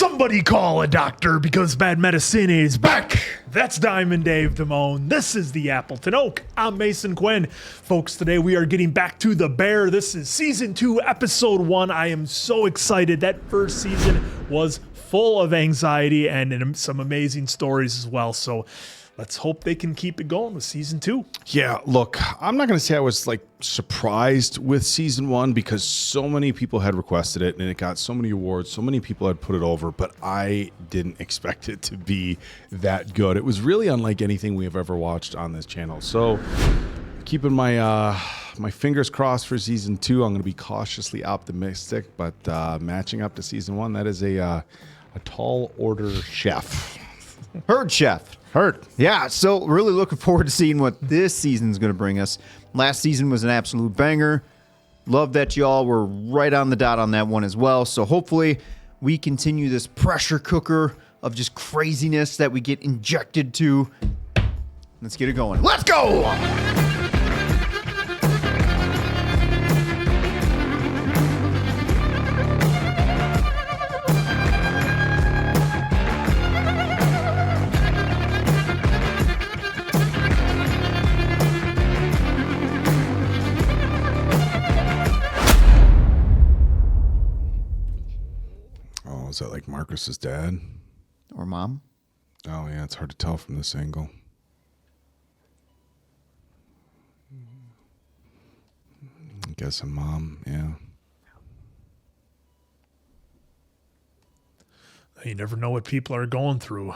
Somebody call a doctor because bad medicine is back. That's Diamond Dave Damone. This is the Appleton Oak. I'm Mason Quinn. Folks, today we are getting back to the Bear. This is season 2, episode 1. I am so excited. That first season was full of anxiety and some amazing stories as well. So let's hope they can keep it going with season 2. Yeah, look, I'm not going to say I was surprised with season 1 because so many people had requested it and it got so many awards. So many people had put it over, but I didn't expect it to be that good. It was really unlike anything we have ever watched on this channel. So keeping my fingers crossed for season 2. I'm going to be cautiously optimistic, but matching up to season 1, that is a tall order, chef. Heard, chef. Heard. Yeah, so really looking forward to seeing what this season's going to bring us. Last season was an absolute banger. Love that y'all were right on the dot on that one as well. So hopefully we continue this pressure cooker of just craziness that we get injected to. Let's get it going. Let's go! Is that like Marcus's dad? Or mom? Oh, yeah, it's hard to tell from this angle. I'm guessing mom, yeah. You never know what people are going through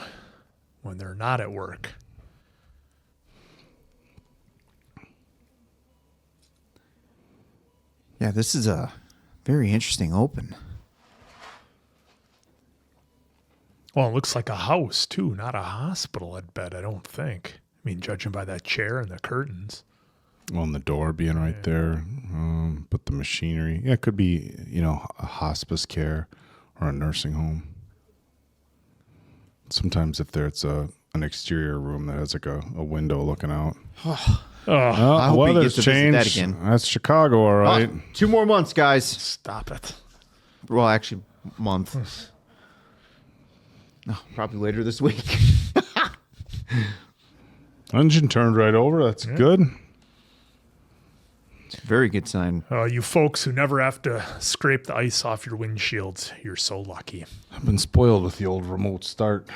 when they're not at work. Yeah, this is a very interesting open. Well, it looks like a house, too, not a hospital, I'd bet, I don't think. I mean, judging by that chair and the curtains. Well, and the door being right there. But the machinery. Yeah, it could be, a hospice care or a nursing home. Sometimes if it's an exterior room that has a window looking out. I hope he weather's gets to visit changed. that again. That's Chicago, all right. 2 more months, guys. Stop it. Well, actually, month. No, probably later this week. Engine turned right over. That's good. It's a very good sign. You folks who never have to scrape the ice off your windshields, you're so lucky. I've been spoiled with the old remote start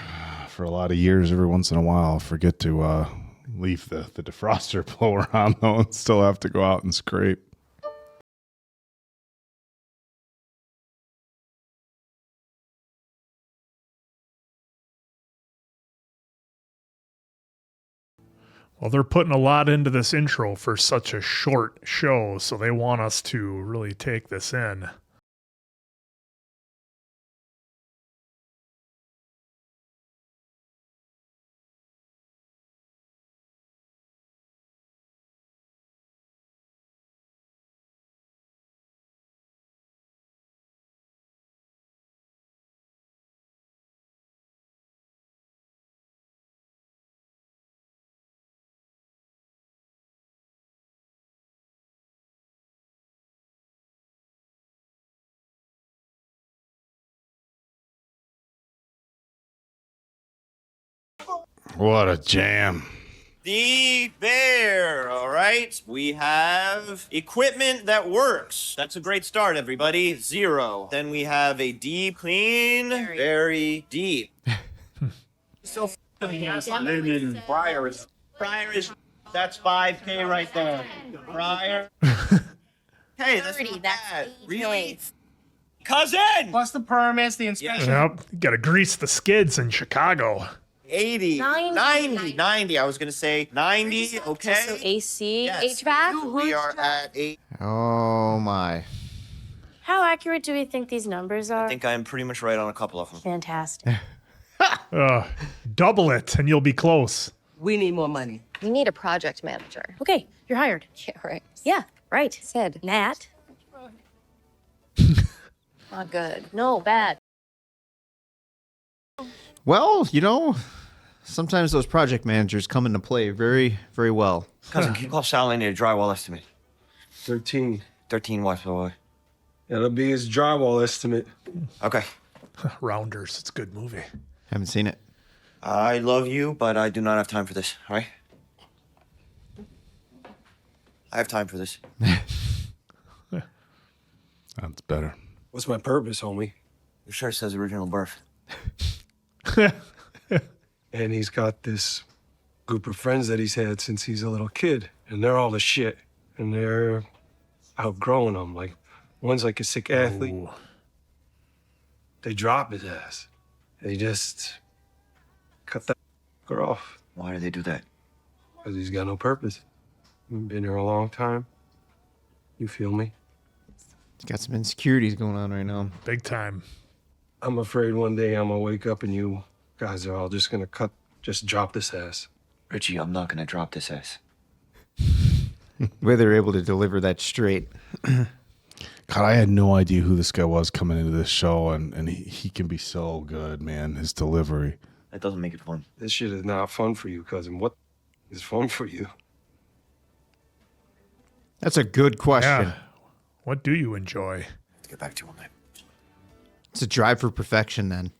for a lot of years. Every once in a while, I'll forget to leave the defroster blower on, though, and still have to go out and scrape. Well, they're putting a lot into this intro for such a short show, so they want us to really take this in. What a jam. The Bear, all right? We have equipment that works. That's a great start, everybody. 0. Then we have a deep clean, very deep. So Fryer is, that's 5K right there. Fryer. Hey, that's not bad. Really? Cousin! Plus the permits, the inspection. Yep, you gotta grease the skids in Chicago. 80, 90. I was going to say 90, okay? So AC, Yes. HVAC? We are at 8. Oh, my. How accurate do we think these numbers are? I think I'm pretty much right on a couple of them. Fantastic. Double it and you'll be close. We need more money. We need a project manager. Okay, you're hired. Yeah, right. Yeah, right. Sid. Nat. Not good. No, bad. Well, sometimes those project managers come into play very, very well. Cousin, can you call Sal? I need a drywall estimate. 13. 13 watts, boy. That'll be his drywall estimate. Okay. Rounders. It's a good movie. Haven't seen it. I love you, but I do not have time for this, all right? I have time for this. That's better. What's my purpose, homie? Your shirt says original birth. And he's got this group of friends that he's had since he's a little kid, and they're all the shit, and they're outgrowing him. Like, one's like a sick athlete. Ooh. They drop his ass. They just cut that fucker off Why do they do that? because he's got no purpose. Been here a long time. You feel me? He's got some insecurities going on right now. Big time. I'm afraid one day I'm gonna wake up and you guys are all just gonna just drop this ass. Richie, I'm not gonna drop this ass. Whether they're able to deliver that straight. God, I had no idea who this guy was coming into this show, and he can be so good, man. His delivery. That doesn't make it fun. This shit is not fun for you, cousin. What is fun for you? That's a good question. Yeah. What do you enjoy? Let's get back to one night. It's a drive for perfection then.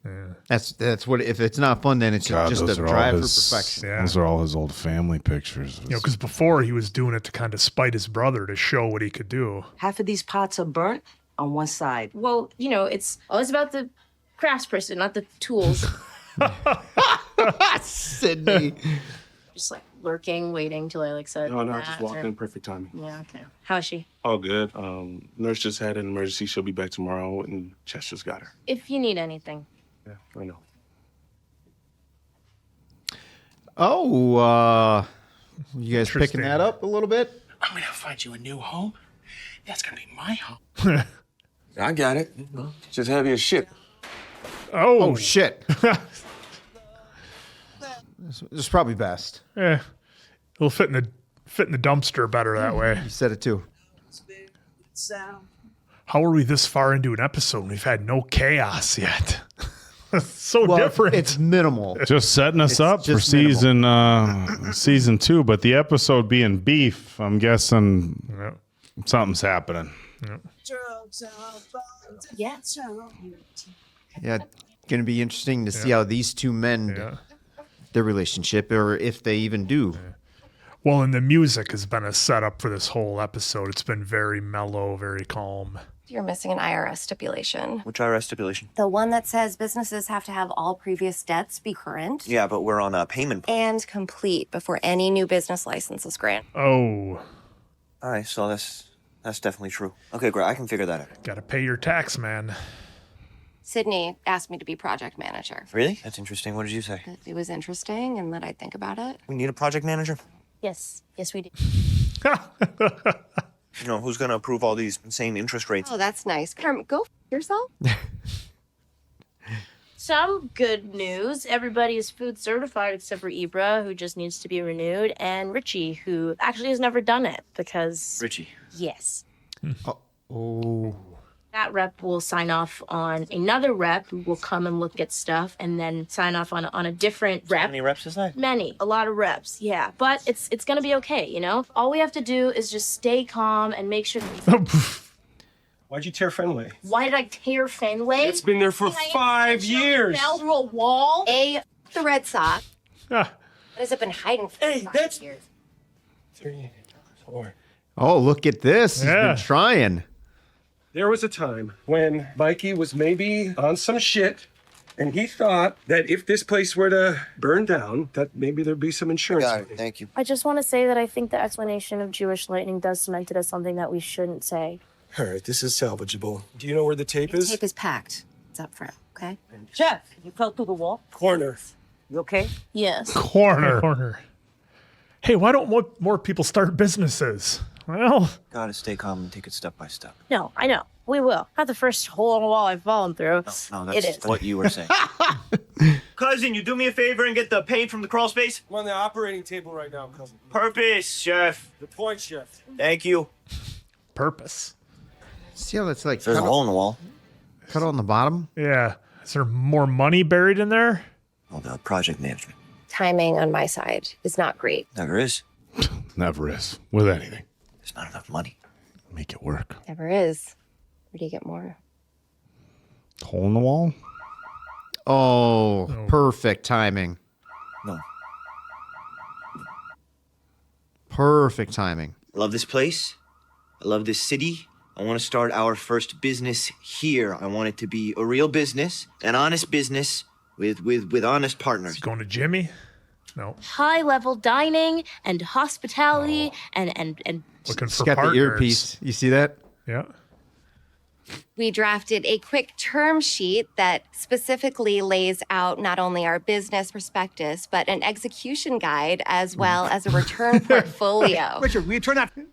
That's what, if it's not fun, then it's God, just a those are all drive for his- perfection. Yeah. Those are all his old family pictures. You know, because before he was doing it to kind of spite his brother to show what he could do. Half of these pots are burnt on one side. Well, it's always about the craftsperson, not the tools. Sydney. Just like lurking, waiting till I said. No, I that, just walked or- in perfect timing. Yeah, okay. How is she? All good. Nurse just had an emergency. She'll be back tomorrow, and Chess just got her. If you need anything. Yeah, I know. Oh, you guys picking Interesting. that up a little bit? I'm gonna find you a new home. That's gonna be my home. I got it. Just heavy as shit. Oh, shit. This is probably best. It'll fit in the dumpster better that way. You said it too. How are we this far into an episode and we've had no chaos yet? So Well, different. it's minimal. Just setting us up for just minimal. season 2, but the episode being beef, I'm guessing Yeah. something's happening. Yeah. Yeah, going to be interesting to see how these two mend Yeah. their relationship, or if they even do. Well, and the music has been a setup for this whole episode. It's been very mellow, very calm. You're missing an IRS stipulation. Which IRS stipulation? The one that says businesses have to have all previous debts be current Yeah, but we're on a payment plan. and complete before any new business license is granted. Oh, All right, so that's definitely true. Okay, great. I can figure that out. got to pay your tax, man. Sydney asked me to be project manager. Really? That's interesting. What did you say? That it was interesting and that I'd think about it. We need a project manager? Yes. Yes, we do. You know, who's going to approve all these insane interest rates? Oh, that's nice. Carmy, go yourself. Some good news. Everybody is food certified except for Ibra, who just needs to be renewed, and Richie, who actually has never done it because. Richie. Yes. Oh, That rep will sign off on another rep who will come and look at stuff and then sign off on a different How rep. many reps is that? Many, a lot of reps, yeah. But it's gonna be okay, All we have to do is just stay calm and make sure. Why'd you tear Fenway? Why did I tear Fenway? It's been there for 5 years. Fell through a wall. The Red Sox. Ah, What has it been hiding for 5 years? 3, 4. oh, look at this. He's Yeah. been trying. There was a time when Mikey was maybe on some shit, and he thought that if this place were to burn down, that maybe there'd be some insurance. Got money. it. Thank you. I just want to say that I think the explanation of Jewish lightning does cement it as something that we shouldn't say. All right, this is salvageable. Do you know where the tape is? Tape is packed. It's up front, okay? Jeff, you fell through the wall. Corner. You okay? Yes. corner. Hey, why don't more people start businesses? Well, Gotta stay calm and take it step by step. No, I know. We will. Not the first hole in the wall I've fallen through. No, It that's is. what you were saying. Cousin, you do me a favor and get the paint from the crawl space? I'm on the operating table right now, cousin. Purpose, chef. The point, chef. Thank you. purpose. See how that's like There's a hole in the wall. cut on the bottom? Yeah. Is there more money buried in there? Oh, the project management. Timing on my side is not great. Never is. Never is with anything. There's not enough money. Make it work. Never is. Where do you get more? Hole in the wall. Oh, perfect timing. No. Perfect timing. I love this place. I love this city. I want to start our first business here. I want it to be a real business, an honest business with honest partners. Going to Jimmy? No. High level dining and hospitality and Looking She's for got partners. the earpiece. You see that? Yeah. We drafted a quick term sheet that specifically lays out not only our business prospectus, but an execution guide as well as a return portfolio. Richard, will you turn that Jimmy!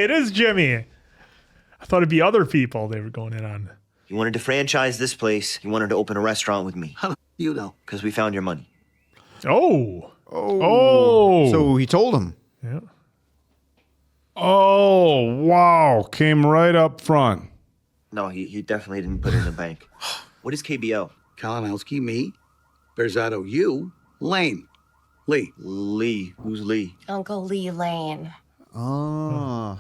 It is Jimmy. I thought it'd be other people they were going in on. You wanted to franchise this place. You wanted to open a restaurant with me. How do you know? Because we found your money. Oh. Oh. So he told him. Yeah. Oh, wow. Came right up front. No, he definitely didn't put it in the bank. What is KBO? Kalinowski, me, Berzado, you, Lane, Lee. Lee. Who's Lee? Uncle Lee Lane. Oh.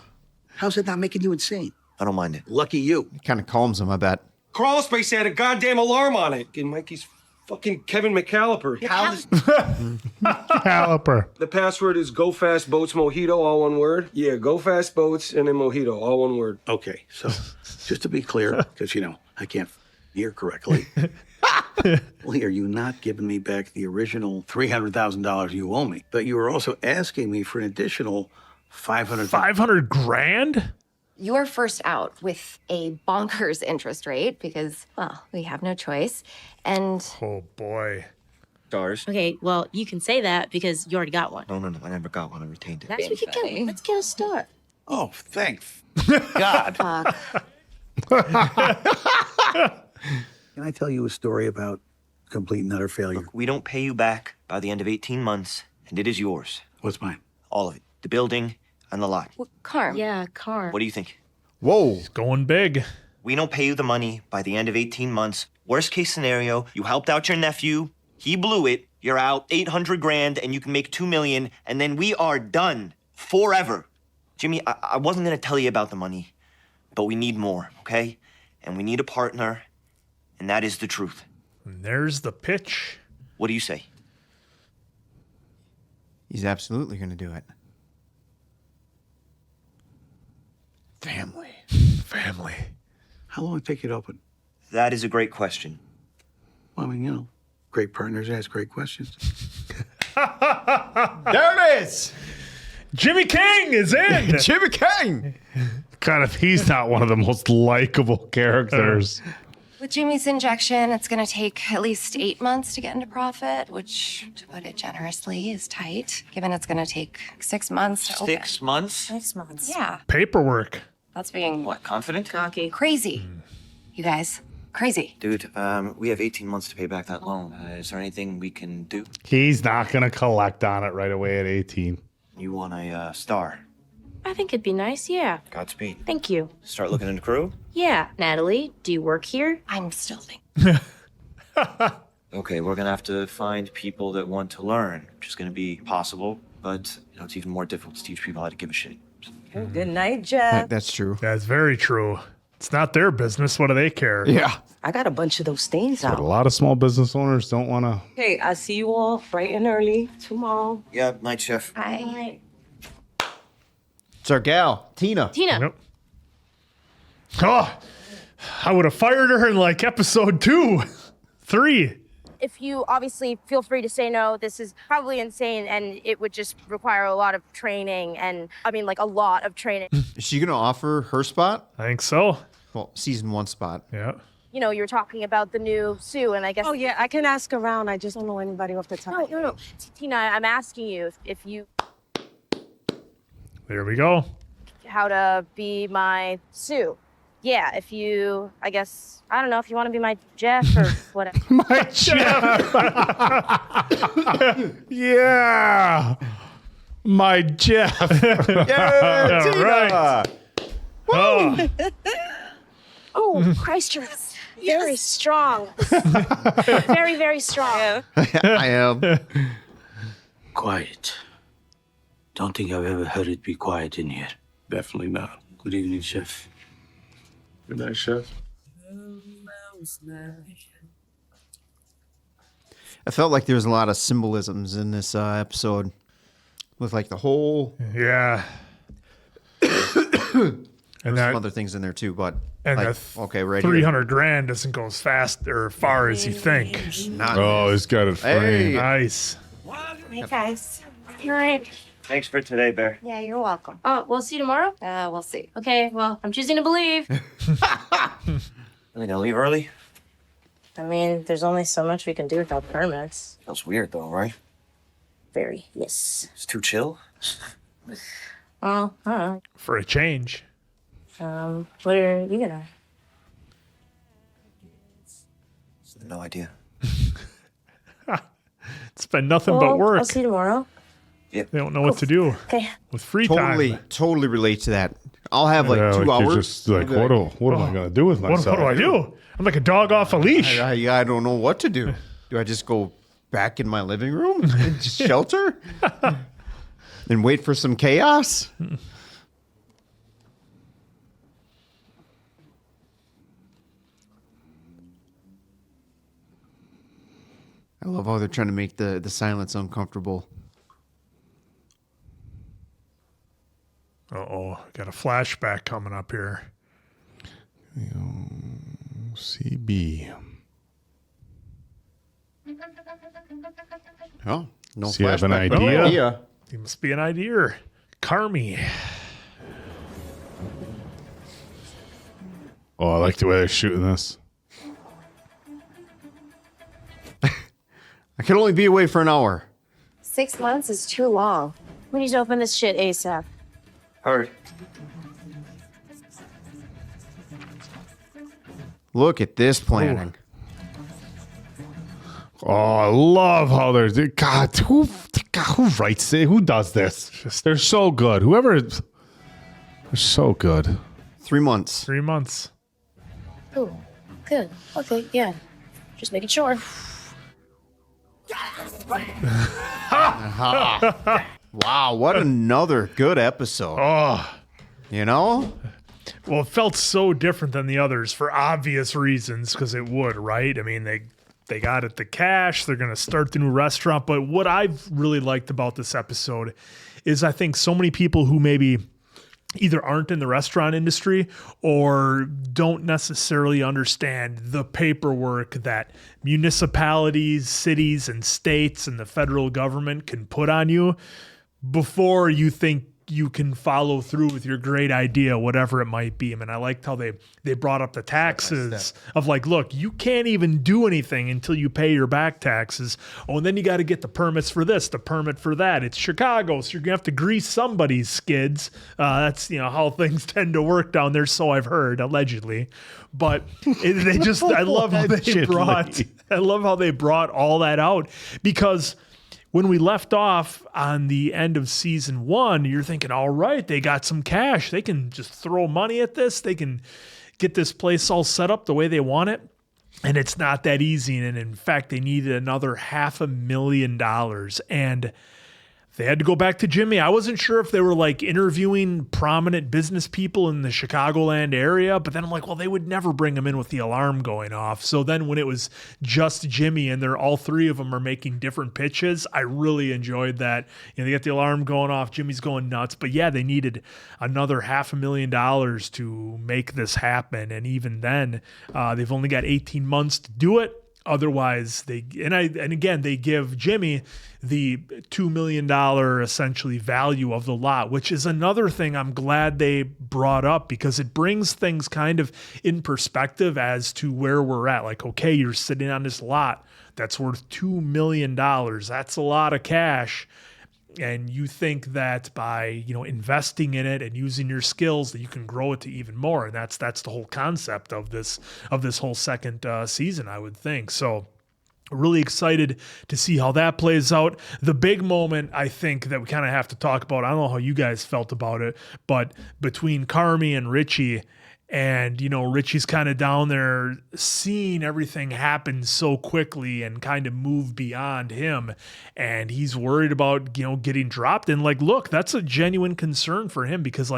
How's it not making you insane? I don't mind it. Lucky you. Kind of calms him, I bet. Crawl space had a goddamn alarm on it. And Mikey's fucking Kevin McCalliper. Caliper. The password is Go Fast Boats Mojito, all one word. Yeah, Go Fast Boats and then Mojito, all one word. Okay, so just to be clear, because, I can't hear correctly. Lee, are you not giving me back the original $300,000 you owe me? But you were also asking me for an additional $500,000. 500 grand? You're first out with a bonkers interest rate because, well, we have no choice. And Oh, boy. Stars. okay, well, you can say that because you already got one. No. I never got one. I retained it. That's what you get. Let's get a start. Oh, thank God. fuck. Can I tell you a story about complete and utter failure? Look, we don't pay you back by the end of 18 months, and it is yours. What's mine? All of it. The building and the lot. Well, Carm. Yeah, car. What do you think? Whoa. Going big. We don't pay you the money by the end of 18 months. Worst case scenario, you helped out your nephew. He blew it. You're out 800 grand and you can make 2 million. And then we are done forever. Jimmy, I wasn't going to tell you about the money, but we need more, okay? And we need a partner. And that is the truth. And there's the pitch. What do you say? He's absolutely going to do it. Family. Family. How long will it take you to open? That is a great question. Well, I mean, great partners ask great questions. There it is. Jimmy King is in. Jimmy King. Kind of, he's not one of the most likable characters. With Jimmy's injection, it's going to take at least 8 months to get into profit, which, to put it generously, is tight, given it's going to take 6 months to open. 6 months? 6 months. Yeah. Paperwork. That's being What, confident? Cocky. crazy. You guys, crazy. Dude, we have 18 months to pay back that loan. Is there anything we can do? He's not going to collect on it right away at 18. You want a star? I think it'd be nice, yeah. Godspeed. Thank you. Start looking into crew? Yeah. Natalie, do you work here? I'm still thinking. Okay, we're gonna have to find people that want to learn, which is gonna be possible, but it's even more difficult to teach people how to give a shit. Good night, Jeff. That's true. That's very true. It's not their business. What do they care? Yeah. I got a bunch of those stains But a out. lot of small business owners don't want to. Okay, I see you all bright and early tomorrow. Yeah, night chef. Hi. It's our gal, Tina. Tina. Yep. Oh, I would have fired her in like episode 2, 3. If you obviously feel free to say no, this is probably insane and it would just require a lot of training and a lot of training. Is she going to offer her spot? I think so. Well, season 1 spot. Yeah. You were talking about the new Sue and I guess. Oh, yeah, I can ask around. I just don't know anybody off the top. No. Tina, I'm asking you if you, There we go. how to be my Sue. Yeah, if you, I guess, I don't know, if you want to be my Jeff or whatever. My Jeff. Yeah. My Jeff. Yeah, All Tina. right. Oh, Oh, Christ, you're very strong. Very, very strong. I am. Quiet. Don't think I've ever heard it be quiet in here. Definitely not. Good evening, Chef. Good night, chef. I felt like there was a lot of symbolisms in this episode with like the whole Yeah. And some other things in there too, but and like, okay, right 300 grand doesn't go as fast or far as you think. Oh, he's got it framed. Nice. Hey, guys. All right. Thanks for today, Bear. Yeah, you're welcome. Oh, we'll see you tomorrow? We'll see. Okay, well, I'm choosing to believe. I think I'll leave early. I mean, there's only so much we can do without permits. Feels weird though, right? Very, yes. It's too chill. Well, I don't know. For a change. What are you gonna? No idea. It's been nothing but work. I'll see you tomorrow. They don't know what to do Okay. with free time. Totally relate to that. I'll have like 2 hours. You're just like, what am I going to do with What, myself? what do I do? I'm like a dog off a leash. I don't know what to do. Do I just go back in my living room and just shelter and wait for some chaos? I love how they're trying to make the silence uncomfortable. Uh-oh. Got a flashback coming up here. CB. Oh, no So you have an flashback. No idea? idea. He must be an idea. Carmy. Oh, I like the way they're shooting this. I can only be away for an hour. 6 months is too long. We need to open this shit ASAP. Heard. Look at this planning. Oh, I love how they're. God, who writes it? Who does this? They're so good. They're so good. 3 months. 3 months. Ooh, good. Okay, yeah. Just making sure. Wow, what another good episode. Oh. You know? Well, it felt so different than the others for obvious reasons, because it would, right? I mean, they got it the cash. They're going to start the new restaurant. But what I've really liked about this episode is I think so many people who maybe either aren't in the restaurant industry or don't necessarily understand the paperwork that municipalities, cities, and states and the federal government can put on you before you think you can follow through with your great idea, whatever it might be. I mean, I liked how they brought up the taxes of like, look, you can't even do anything until you pay your back taxes. Oh, and then you got to get the permits for this, the permit for that. It's Chicago, so you're gonna have to grease somebody's skids. That's how things tend to work down there. So I've heard, allegedly. But they just, I love how they brought all that out, because when we left off on the end of season 1, you're thinking, all right, they got some cash. They can just throw money at this. They can get this place all set up the way they want it. And it's not that easy. And in fact, they needed another $500,000. And they had to go back to Jimmy. I wasn't sure if they were like interviewing prominent business people in the Chicagoland area, but then I'm like, well, they would never bring him in with the alarm going off. So then when it was just Jimmy and all three of them are making different pitches, I really enjoyed that. They got the alarm going off, Jimmy's going nuts, but yeah, they needed another $500,000 to make this happen. And even then, they've only got 18 months to do it. Otherwise, they give Jimmy the $2 million essentially value of the lot, which is another thing I'm glad they brought up, because it brings things kind of in perspective as to where we're at. Like, okay, you're sitting on this lot that's worth $2 million. That's a lot of cash. And you think that by, investing in it and using your skills that you can grow it to even more. And that's the whole concept of this whole second season, I would think. So really excited to see how that plays out. The big moment, I think, that we kind of have to talk about, I don't know how you guys felt about it, but between Carmy and Richie And, Richie's kind of down there seeing everything happen so quickly and kind of move beyond him. And he's worried about, getting dropped. And look, that's a genuine concern for him because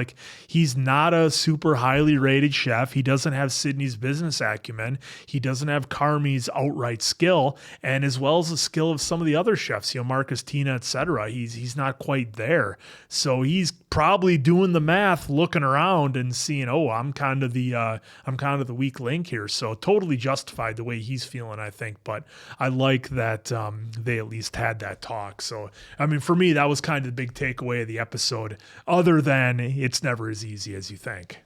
he's not a super highly rated chef. He doesn't have Sydney's business acumen. He doesn't have Carmy's outright skill. And as well as the skill of some of the other chefs, Marcus, Tina, etc. He's not quite there. So he's probably doing the math, looking around and seeing, I'm kind of the weak link here. So totally justified the way he's feeling, I think. But I like that they at least had that talk. So, for me, that was kind of the big takeaway of the episode, other than it's never as easy as you think.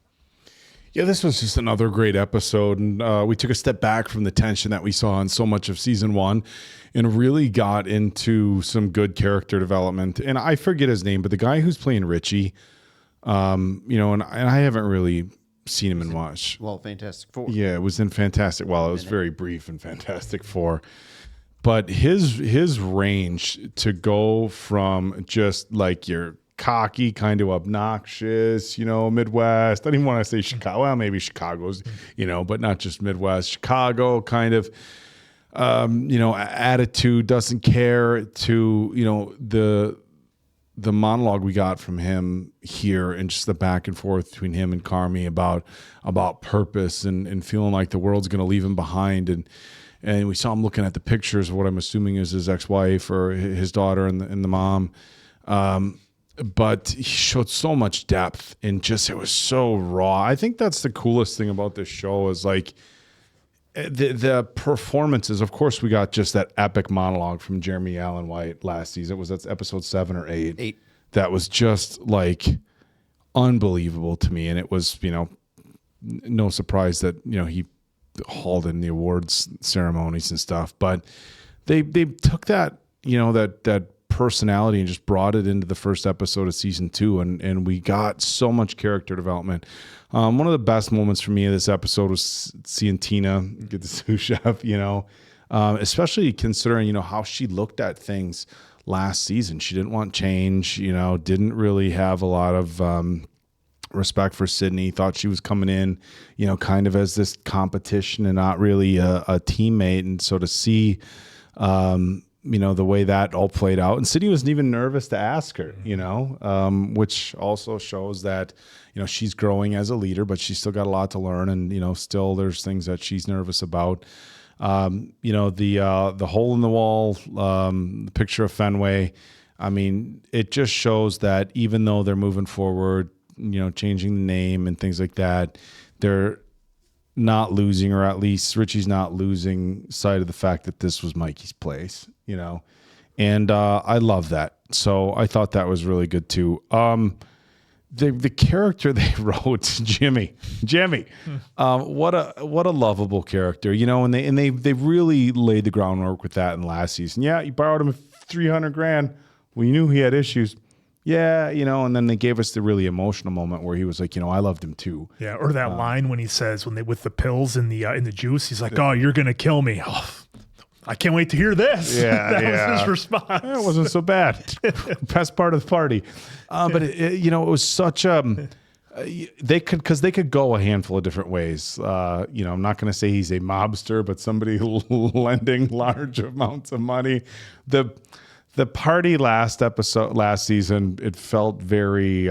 Yeah, this was just another great episode. And we took a step back from the tension that we saw in so much of season 1 and really got into some good character development. And I forget his name, but the guy who's playing Richie, and I haven't really seen him in much. Well, Fantastic Four. Yeah, it was in Fantastic. Well, it was very brief in Fantastic Four. But his range to go from just your cocky, kind of obnoxious, Midwest. I didn't want to say Chicago. Well, maybe Chicago's, but not just Midwest. Chicago kind of, attitude, doesn't care, to, the monologue we got from him here and just the back and forth between him and Carmy about purpose and feeling like the world's going to leave him behind. And we saw him looking at the pictures of what I'm assuming is his ex-wife or his daughter and the mom. But he showed so much depth and it was so raw. I think that's the coolest thing about this show is the performances. Of course, we got just that epic monologue from Jeremy Allen White last season. That's episode 7 or 8. 8. That was just unbelievable to me. And it was, no surprise that, he hauled in the awards ceremonies and stuff. But they took that, that personality and just brought it into the first episode of season 2, and we got so much character development. One of the best moments for me of this episode was seeing Tina get the sous chef, especially considering how she looked at things last season. She didn't want change, didn't really have a lot of respect for Sydney, thought she was coming in kind of as this competition and not really a teammate. And so to see the way that all played out. And Sydney wasn't even nervous to ask her, which also shows that, she's growing as a leader, but she's still got a lot to learn. And, still there's things that she's nervous about. The hole in the wall, the picture of Fenway. It just shows that even though they're moving forward, changing the name and things like that, they're not losing, or at least Richie's not losing sight of the fact that this was Mikey's place, and I love that. So I thought that was really good too. The character they wrote, Jimmy, what a lovable character, and they really laid the groundwork with that in last season. Yeah, you borrowed him $300,000. Well, you knew he had issues. Yeah, and then they gave us the really emotional moment where he was like, I loved him too. Yeah, or that line when he says with the pills in the juice, he's like, "Oh, you're gonna kill me." Oh, I can't wait to hear this. Yeah, that was his response. It wasn't so bad. Best part of the party, but it was such they could go a handful of different ways. I'm not going to say he's a mobster, but somebody lending large amounts of money. The party last season, it felt very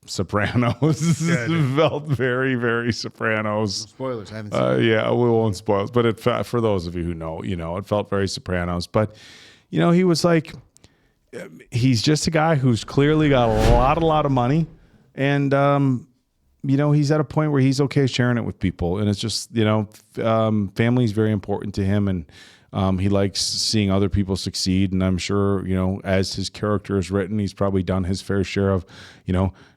Sopranos. It felt very, very Sopranos. Spoilers, I haven't seen it. Yeah, we won't spoil it, but for those of you who know, it felt very Sopranos. But, he was he's just a guy who's clearly got a lot of money. And, he's at a point where he's okay sharing it with people. And it's just, family is very important to him. And, he likes seeing other people succeed, and I'm sure, as his character is written, he's probably done his fair share of,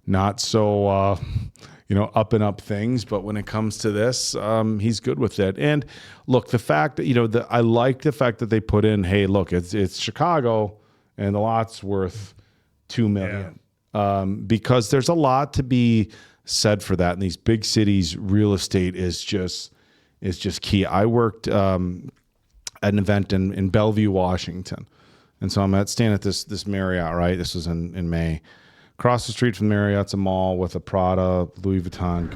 not so, up and up things. But when it comes to this, he's good with it. And look, the fact that, I like the fact that they put in, hey, look, it's Chicago, and the lot's worth $2 million, because there's a lot to be said for that. In these big cities, real estate is just key. I worked at an event in Bellevue, Washington. And so I'm staying at this Marriott, right? This was in May. Across the street from Marriott's a mall with a Prada, Louis Vuitton,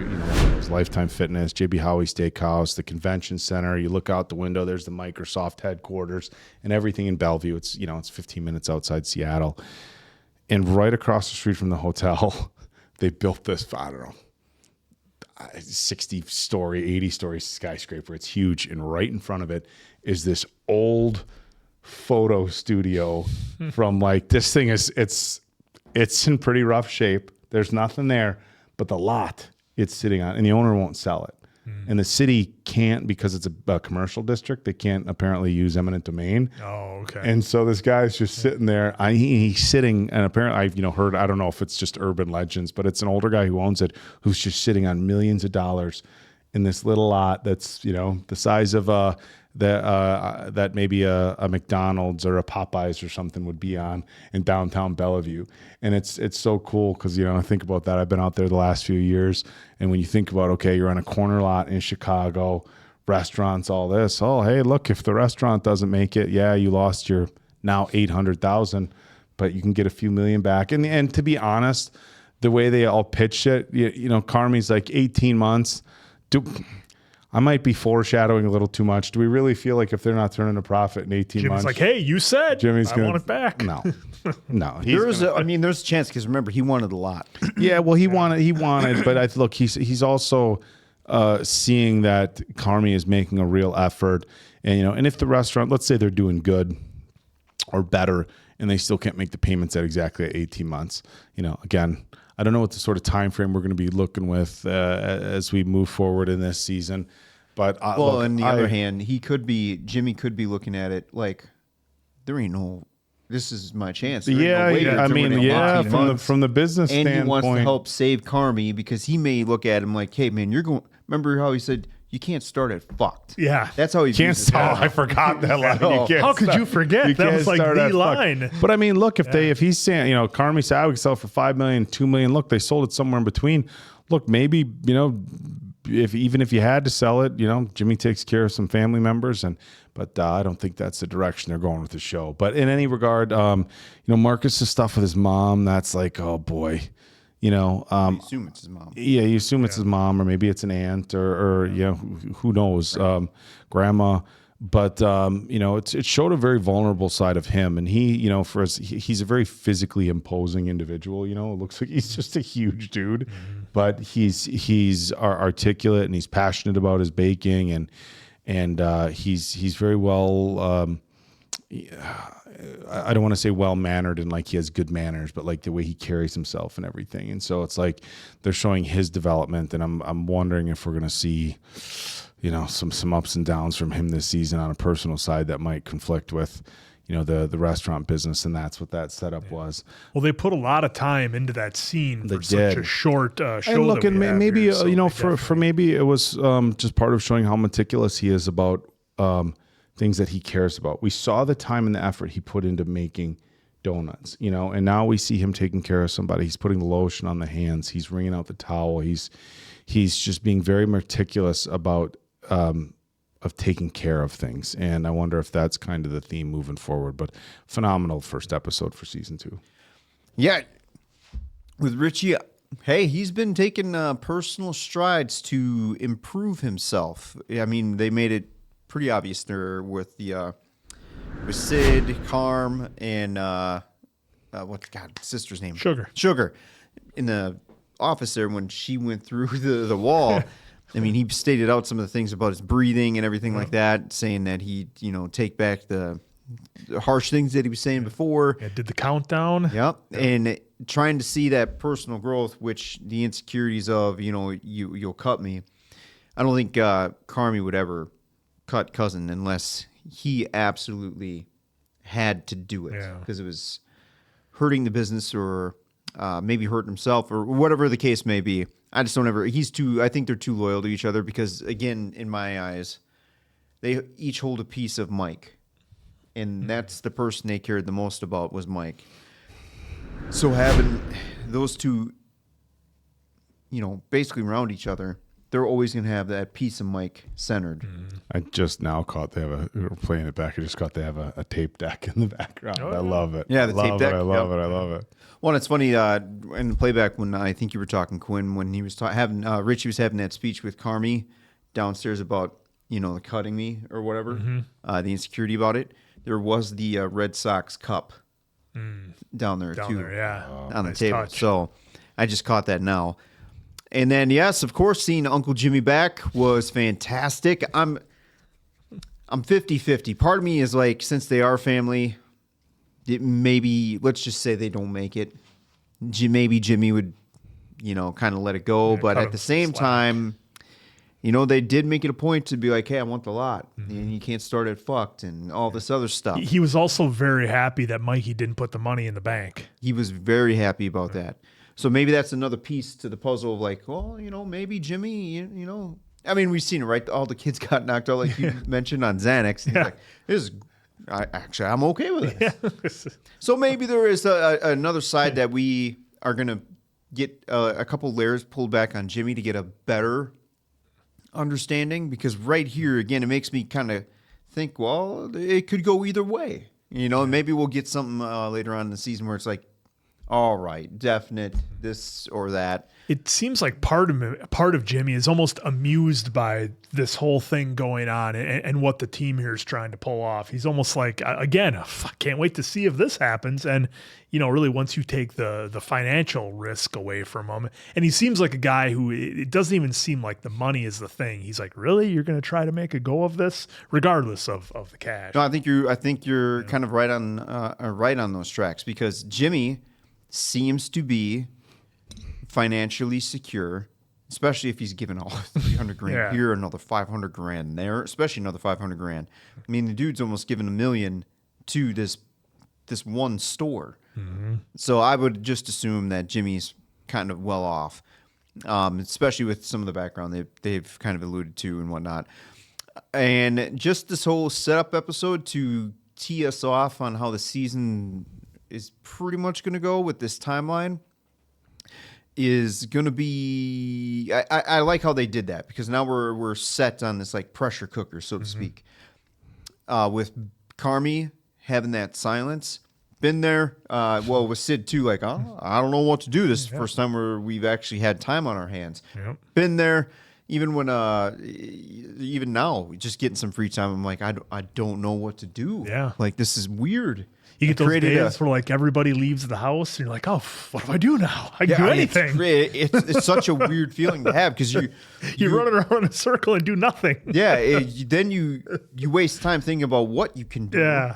his Lifetime Fitness, JB Howie Steakhouse, the convention center. You look out the window, there's the Microsoft headquarters and everything in Bellevue. It's, it's 15 minutes outside Seattle. And right across the street from the hotel, they built this, I don't know, 60-story, 80-story skyscraper. It's huge. And right in front of it is this old photo studio from this thing it's in pretty rough shape. There's nothing there, but the lot it's sitting on, and the owner won't sell it. And the city can't, because it's a commercial district, they can't apparently use eminent domain. Oh, okay. And so this guy's just sitting there. He's sitting, and apparently I've heard, I don't know if it's just urban legends, but it's an older guy who owns it, who's just sitting on millions of dollars in this little lot that's the size of that maybe a McDonald's or a Popeyes or something would be on in downtown Bellevue. And it's so cool because, I think about that. I've been out there the last few years. And when you think about, okay, you're on a corner lot in Chicago, restaurants, all this. Oh, hey, look, if the restaurant doesn't make it, yeah, you lost your now $800,000, but you can get a few million back. And to be honest, the way they all pitched it, Carmy's 18 months. I might be foreshadowing a little too much. Do we really feel like if they're not turning a profit in 18 Jimmy's months? like, hey, you said I want it back. No. There's a chance, because remember, he wanted a lot. Yeah, well, he wanted, but look, he's also seeing that Carmy is making a real effort. And, and if the restaurant, let's say they're doing good or better, and they still can't make the payments at exactly 18 months, again, I don't know what the sort of time frame we're going to be looking with as we move forward in this season. But on the other hand, Jimmy could be looking at it like, there ain't no, this is my chance. From the business and standpoint, he wants to help save Carmy, because he may look at him like, hey man, remember how he said you can't start at fucked? Yeah, that's how he can't start. I forgot that line. How could you forget? That was the line. But I mean, look, if he's saying, Carmy said I would sell for $5 million, $2 million. Look, they sold it somewhere in between. Look, maybe if you had to sell it, Jimmy takes care of some family members, but I don't think that's the direction they're going with the show. But in any regard, Marcus's stuff with his mom, that's like, oh boy. You assume it's his mom. Yeah, you assume it's his mom, or maybe it's an aunt, or who knows, grandma. But it showed a very vulnerable side of him, and he, he's a very physically imposing individual. It looks like he's just a huge dude, but he's articulate and he's passionate about his baking, and he's very well. I don't want to say well-mannered and like he has good manners, but like the way he carries himself and everything. And so it's like they're showing his development, and I'm wondering if we're going to see, some ups and downs from him this season on a personal side that might conflict with, the restaurant business. And that's what that setup was. Well, they put a lot of time into that scene for such a short show. And look, and maybe, for maybe it was just part of showing how meticulous he is about, things that he cares about. We saw the time and the effort he put into making donuts, and now we see him taking care of somebody. He's putting the lotion on the hands. He's wringing out the towel. He's just being very meticulous about of taking care of things. And I wonder if that's kind of the theme moving forward. But phenomenal first episode for season 2. Yeah, with Richie, hey, he's been taking personal strides to improve himself. I mean, they made it pretty obvious there with Sid, Carm, and what's sister's name? Sugar. In the office there, when she went through the wall, I mean, he stated out some of the things about his breathing and everything like that, saying that he, take back the harsh things that he was saying before. Yeah, did the countdown. Yep. And trying to see that personal growth, which the insecurities of, you'll cut me. I don't think Carmy would ever cut Cousin unless he absolutely had to do it, because it was hurting the business, or maybe hurting himself, or whatever the case may be. I just don't ever. I think they're too loyal to each other, because again, in my eyes, they each hold a piece of Mike, and that's the person they cared the most about was Mike. So having those two, basically around each other, they're always going to have that piece of Mike centered. I just now caught they were playing it back. I just caught they have a tape deck in the background. I love it. Yeah, the I tape love deck. it. I love it. I love it. Well, it's funny in the playback when I think you were talking, Quinn, when he was having Richie was having that speech with Carmy downstairs about the cutting me or whatever, the insecurity about it. There was the Red Sox cup down there too, on the table. Touch. So I just caught that now. And then yes, of course, seeing Uncle Jimmy back was fantastic. I'm 50-50. Part of me is like, since they are family, maybe let's just say they don't make it. Maybe Jimmy would, kind of let it go. But at the same time, they did make it a point to be like, hey, I want the lot. And you can't start it fucked and all this other stuff. He was also very happy that Mikey didn't put the money in the bank. He was very happy about that. So maybe that's another piece to the puzzle of like, well, maybe Jimmy, I mean, we've seen it, right? All the kids got knocked out, like you mentioned on Xanax. And he's like, I'm okay with this. So maybe there is another side that we are going to get a couple layers pulled back on Jimmy to get a better understanding, because right here, again, it makes me kind of think, well, it could go either way. Maybe we'll get something later on in the season where it's like, all right, definite this or that. It seems like part of Jimmy is almost amused by this whole thing going on and what the team here is trying to pull off. He's almost like, again, I can't wait to see if this happens. And, really once you take the financial risk away from him, and he seems like a guy who it doesn't even seem like the money is the thing. He's like, really? You're going to try to make a go of this regardless of the cash? No, I think you're kind of right on those tracks, because Jimmy seems to be financially secure, especially if he's given all 300 grand here, another 500 grand there, especially another 500 grand. I mean, the dude's almost given $1 million to this one store. So I would just assume that Jimmy's kind of well off, especially with some of the background they've kind of alluded to and whatnot. And just this whole setup episode to tee us off on how the season is pretty much going to go with this timeline is going to be, I like how they did that, because now we're set on this like pressure cooker, so to speak, with Carmy having that silence. Been there, with Sid too, like, oh, I don't know what to do. This is the first time where we've actually had time on our hands. Been there, even when, even now, just getting some free time, I'm like, I don't know what to do. Like, this is weird. You get those days where like everybody leaves the house and you're like, oh, what do I do now? I can do anything. It's such a weird feeling to have, because you're running around in a circle and do nothing. Then you waste time thinking about what you can do.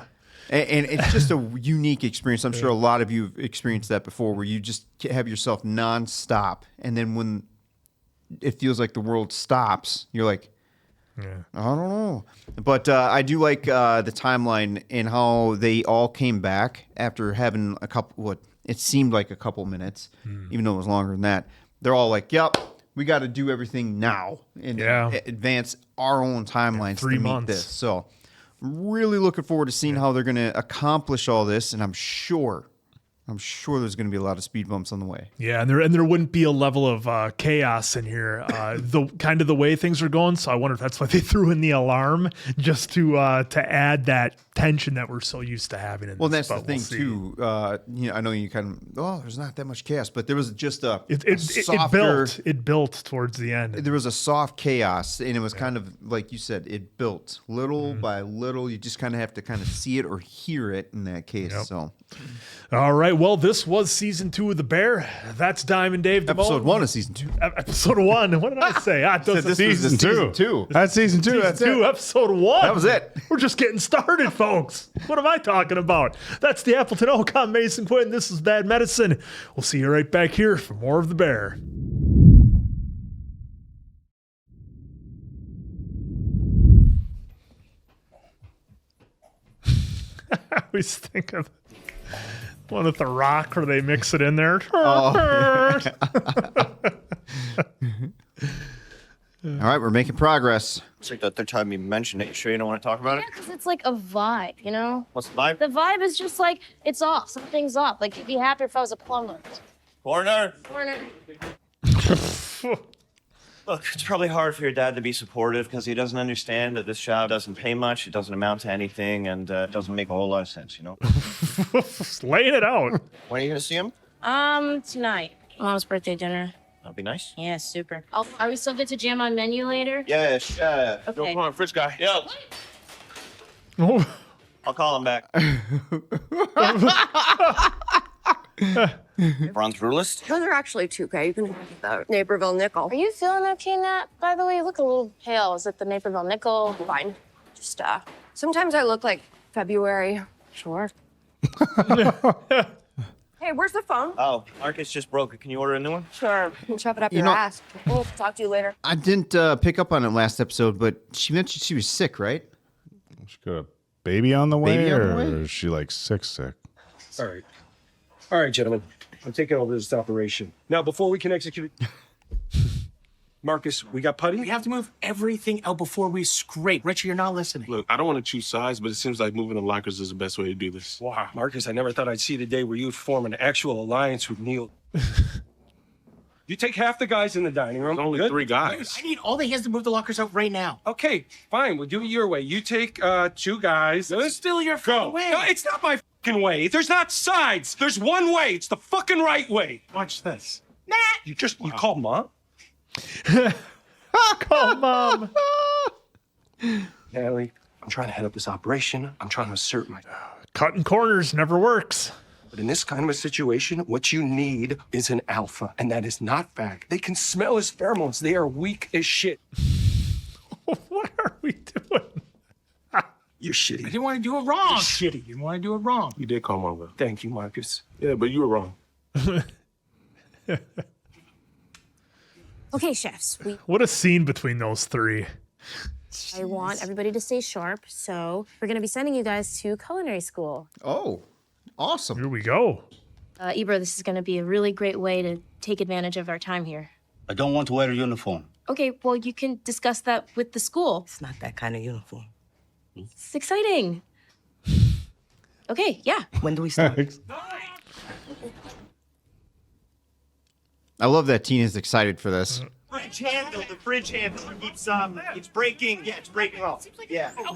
And it's just a unique experience. I'm sure a lot of you have experienced that before, where you just have yourself nonstop, and then when it feels like the world stops, you're like, I don't know. But I do like the timeline and how they all came back after having it seemed like a couple minutes, even though it was longer than that. They're all like, yep, we got to do everything now and advance our own timelines 3 to meet months. this. So I'm really looking forward to seeing how they're going to accomplish all this, and I'm sure there's going to be a lot of speed bumps on the way. Yeah, and there wouldn't be a level of chaos in here, the way things are going. So I wonder if that's why they threw in the alarm, just to add that tension that we're so used to having. In Well, this, that's the thing too. I know you kind of there's not that much chaos, but there was just it built towards the end. There was a soft chaos, and it was kind of like you said, it built little by little. You just kind of have to kind of see it or hear it in that case. So, all right. Well, this was season 2 of The Bear. That's Diamond Dave. Episode 1 of season 2. Episode 1. What did I say? This season 2. That's season 2. That's 2, episode 1. That was it. We're just getting started, folks. What am I talking about? That's the Appleton Oak. I'm Mason Quinn. This is Bad Medicine. We'll see you right back here for more of The Bear. I always think of one with The Rock where they mix it in there. All right, we're making progress. It's like the third time you mentioned it. You sure you don't want to talk about it? Yeah, because it's like a vibe, you know? What's the vibe? The vibe is just like, it's off. Something's off. Like, you'd be happier if I was a plumber. Corner. Corner. Look Look, it's probably hard for your dad to be supportive because he doesn't understand that this job doesn't pay much, it doesn't amount to anything, and it doesn't make a whole lot of sense, you know? Laying it out. When are you gonna see him? Tonight. Mom's birthday dinner. That'll be nice. Yeah, super. Are we still good to jam on menu later? Yes, yeah. Okay. Come on, French guy. Yo, Oh, I'll call him back. Bronze rulist? Those are actually 2K. You can get the Naperville nickel. Are you feeling okay, Nat? By the way, you look a little pale. Is it the Naperville nickel? Fine. Just, sometimes I look like February. Sure. Hey, where's the phone? Oh, Marcus just broke it. Can you order a new one? Sure. Shove it up You your know- ass. We'll talk to you later. I didn't pick up on it last episode, but she mentioned she was sick, right? She got a baby on the way, Baby on the or way? is she like sick? All right. All right, gentlemen. I'm taking over this operation. Now, before we can execute it... Marcus, we got putty? We have to move everything out before we scrape. Richie, you're not listening. Look, I don't want to choose sides, but it seems like moving the lockers is the best way to do this. Wow. Marcus, I never thought I'd see the day where you'd form an actual alliance with Neil. You take half the guys in the dining room. There's only Good? 3 guys. I need all the hands to move the lockers out right now. Okay, fine. We'll do it your way. You take 2 guys. It's still your Go. fucking way. No, it's not my fucking way. There's not sides. There's one way. It's the fucking right way. Watch this. You call Mom? call Mom. Natalie, I'm trying to head up this operation. I'm trying to assert my... Cutting corners never works. But in this kind of a situation, what you need is an alpha, and that is not fact. They can smell his pheromones. They are weak as shit. What are we doing? You're shitty. I didn't want to do it wrong. You're shitty. You didn't want to do it wrong. You did call Mom, though. Thank you, Marcus. Yeah, but you were wrong. Okay, chefs. What a scene between those three. I want everybody to stay sharp, so we're going to be sending you guys to culinary school. Oh, awesome. Here we go. Ibra, this is going to be a really great way to take advantage of our time here. I don't want to wear a uniform. Okay, well, you can discuss that with the school. It's not that kind of uniform. It's exciting. Okay, yeah. When do we start? I love that Tina's excited for this. The fridge handle, it's breaking. Yeah, it's breaking off. Yeah. What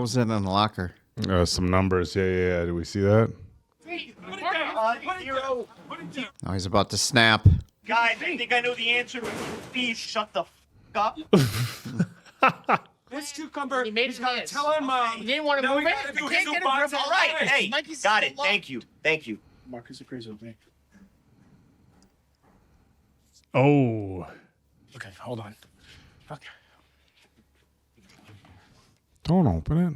was that on the locker? Some numbers. Yeah. Do we see that? Oh, he's about to snap. Guys, I think I know the answer. Please shut the up. This cucumber, He made he's it got to his. tell him, Mom. He didn't want to Now move we it. gotta do You his can't get new a grip box. on All right, it. hey, Mikey's got it. still Thank you. Thank you. Marcus agrees with me. Oh. Okay, hold on. Fuck. Don't open it.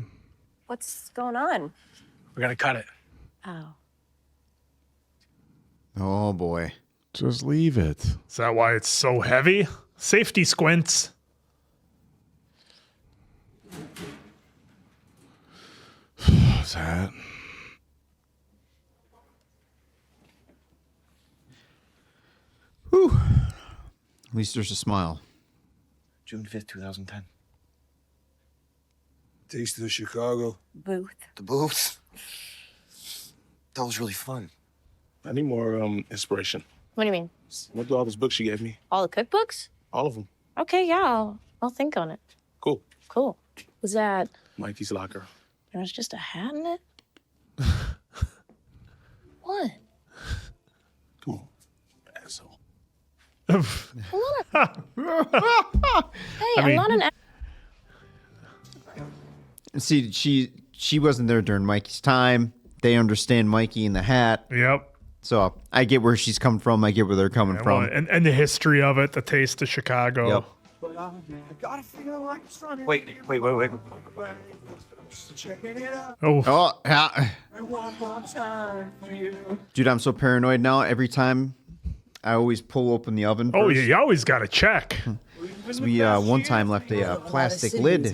What's going on? We're gonna cut it. Oh. Oh, boy. Just leave it. Is that why it's so heavy? Safety squints. What's that? Whew. At least there's a smile. June 5th, 2010. Taste of Chicago. Booth. The booths. That was really fun. I need more inspiration. What do you mean? What do all those books you gave me? All the cookbooks? All of them. Okay, yeah, I'll think on it. Cool. Cool. Was that, Mikey's locker. there was just a hat in it? What? Come on, asshole. Hey, I'm not an See, she wasn't there during Mikey's time. They understand Mikey in the hat. Yep. So I get where she's coming from. I get where they're coming Yeah, from. well, and the history of it, the taste of Chicago. Yep. Wait. Oh. Oh, dude, I'm so paranoid now. Every time I always pull open the oven. Oh, first. yeah, you always got to check. We one time left a plastic lid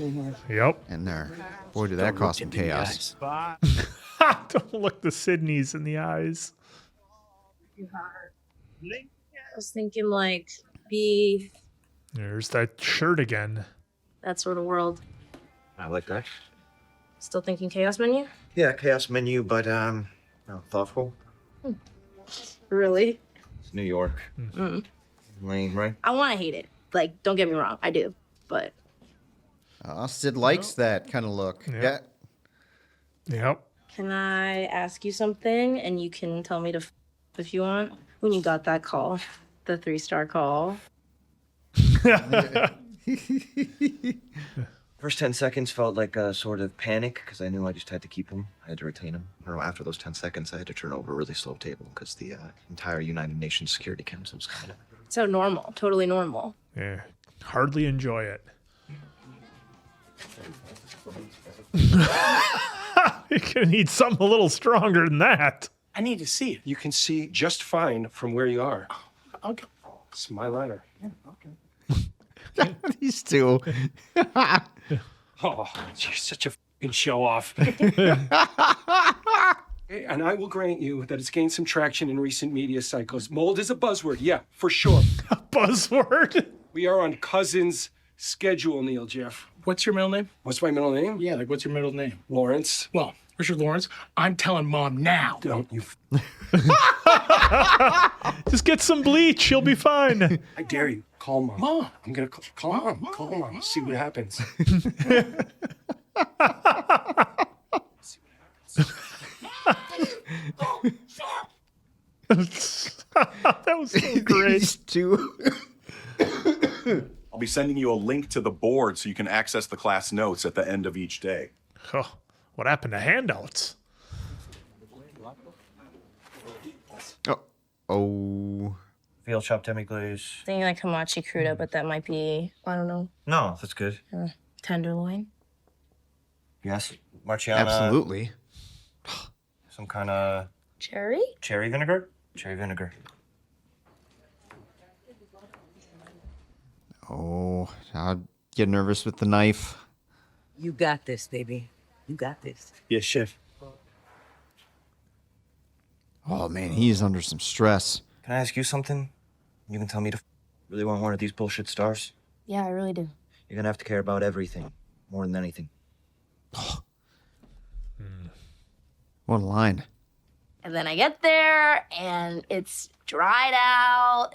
Yep. in there. Boy, did that cause some chaos. Don't look the Sydneys in the eyes. I was thinking like beef, There's that shirt again. that sort of world. I like that. Still thinking chaos menu? Yeah, chaos menu, but thoughtful. Really? It's New York. Lame, right? I want to hate it. Like, don't get me wrong, I do. But Sid likes that kind of look. Yeah. Yep. can I ask you something, and you can tell me to if you want? When you got that call, the 3-star call. First 10 seconds felt like a sort of panic because I knew I just had to keep him. I had to retain him. After those 10 seconds, I had to turn over a really slow table because the entire United Nations security council was kind of... So normal, totally normal. Yeah. Hardly enjoy it. You're gonna need something a little stronger than that. I need to see it. You can see just fine from where you are. Okay. It's my ladder. These two. Oh, you're such a fucking show off. And I will grant you that it's gained some traction in recent media cycles. Mold is a buzzword, yeah, for sure. A buzzword? We are on Cousin's schedule, Neil Jeff. What's your middle name? What's my middle name? Yeah, like what's your middle name? Lawrence. Well, Richard Lawrence, I'm telling Mom now. Don't you... Just get some bleach. You'll be fine. I dare you. Call Mom. Mom. I'm gonna call Mom. Call Mom. See what happens. That was so great. These two. I'll be sending you a link to the board so you can access the class notes at the end of each day. Oh, what happened to handouts? Oh. Veal chopped demi-glaze. Thinking like hamachi crudo, but that might be, I don't know, No, that's good. tenderloin. Yes. Marciana. Absolutely. Some kind of Cherry? cherry vinegar? Cherry vinegar. Oh, I'd get nervous with the knife. You got this, baby. You got this. Yes, chef. Oh, man, he's under some stress. Can I ask you something? You can tell me to really want one of these bullshit stars? Yeah, I really do. You're gonna have to care about everything, more than anything. What a line. And then I get there, and it's dried out.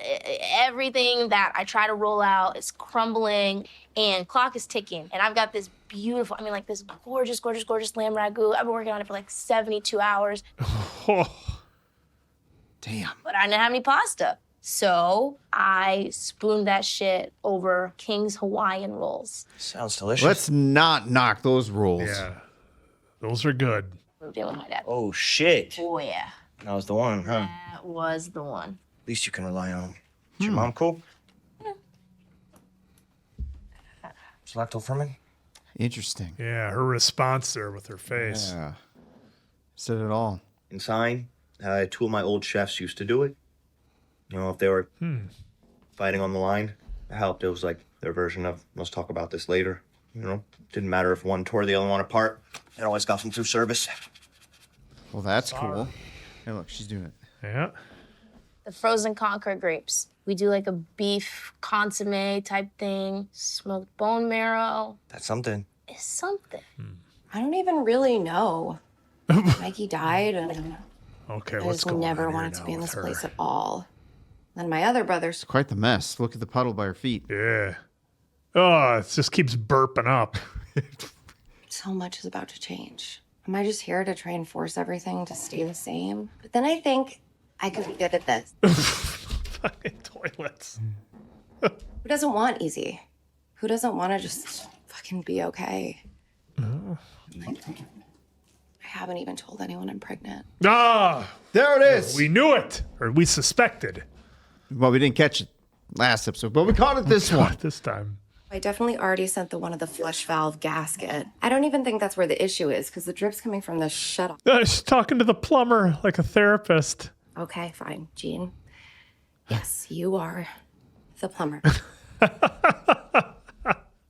Everything that I try to roll out is crumbling, and clock is ticking. And I've got this beautiful, I mean, like this gorgeous, gorgeous, gorgeous lamb ragu. I've been working on it for like 72 hours. Damn. But I didn't have any pasta. So I spooned that shit over King's Hawaiian rolls. Sounds delicious. Let's not knock those rolls. Yeah. Those are good. Moved in with my dad. Oh, shit. Oh, yeah. That was the one, huh? That was the one. At least you can rely on him. Is your mom cool? Is lacto-ferment? Interesting. Yeah, her response there with her face. Yeah. Said it all. Inside, two of my old chefs used to do it. You know, if they were fighting on the line, it helped. It was like their version of, let's talk about this later. You know, didn't matter if one tore the other one apart. It always got them through service. Well, that's cool. Hey, look, she's doing it. Yeah. The frozen Concord grapes. We do like a beef consomme type thing, smoked bone marrow. That's something. It's something. I don't even really know. Mikey died, and Okay, I what's just going never on here wanted to now be in with this her? place at all. Then my other brothers. Quite the mess. Look at the puddle by her feet. Yeah. Oh, it just keeps burping up. So much is about to change. Am I just here to try and force everything to stay the same? But then I think I could be good at this. Fucking toilets. Who doesn't want easy? Who doesn't want to just fucking be okay? Like, I haven't even told anyone I'm pregnant. Ah, there it is. We knew it, or we suspected. Well, we didn't catch it last episode, but we caught it this one. This time. I definitely already sent the one of the flush valve gasket. I don't even think that's where the issue is, because the drip's coming from the shut-off. She's talking to the plumber like a therapist. Okay, fine, Gene. Yes, you are the plumber.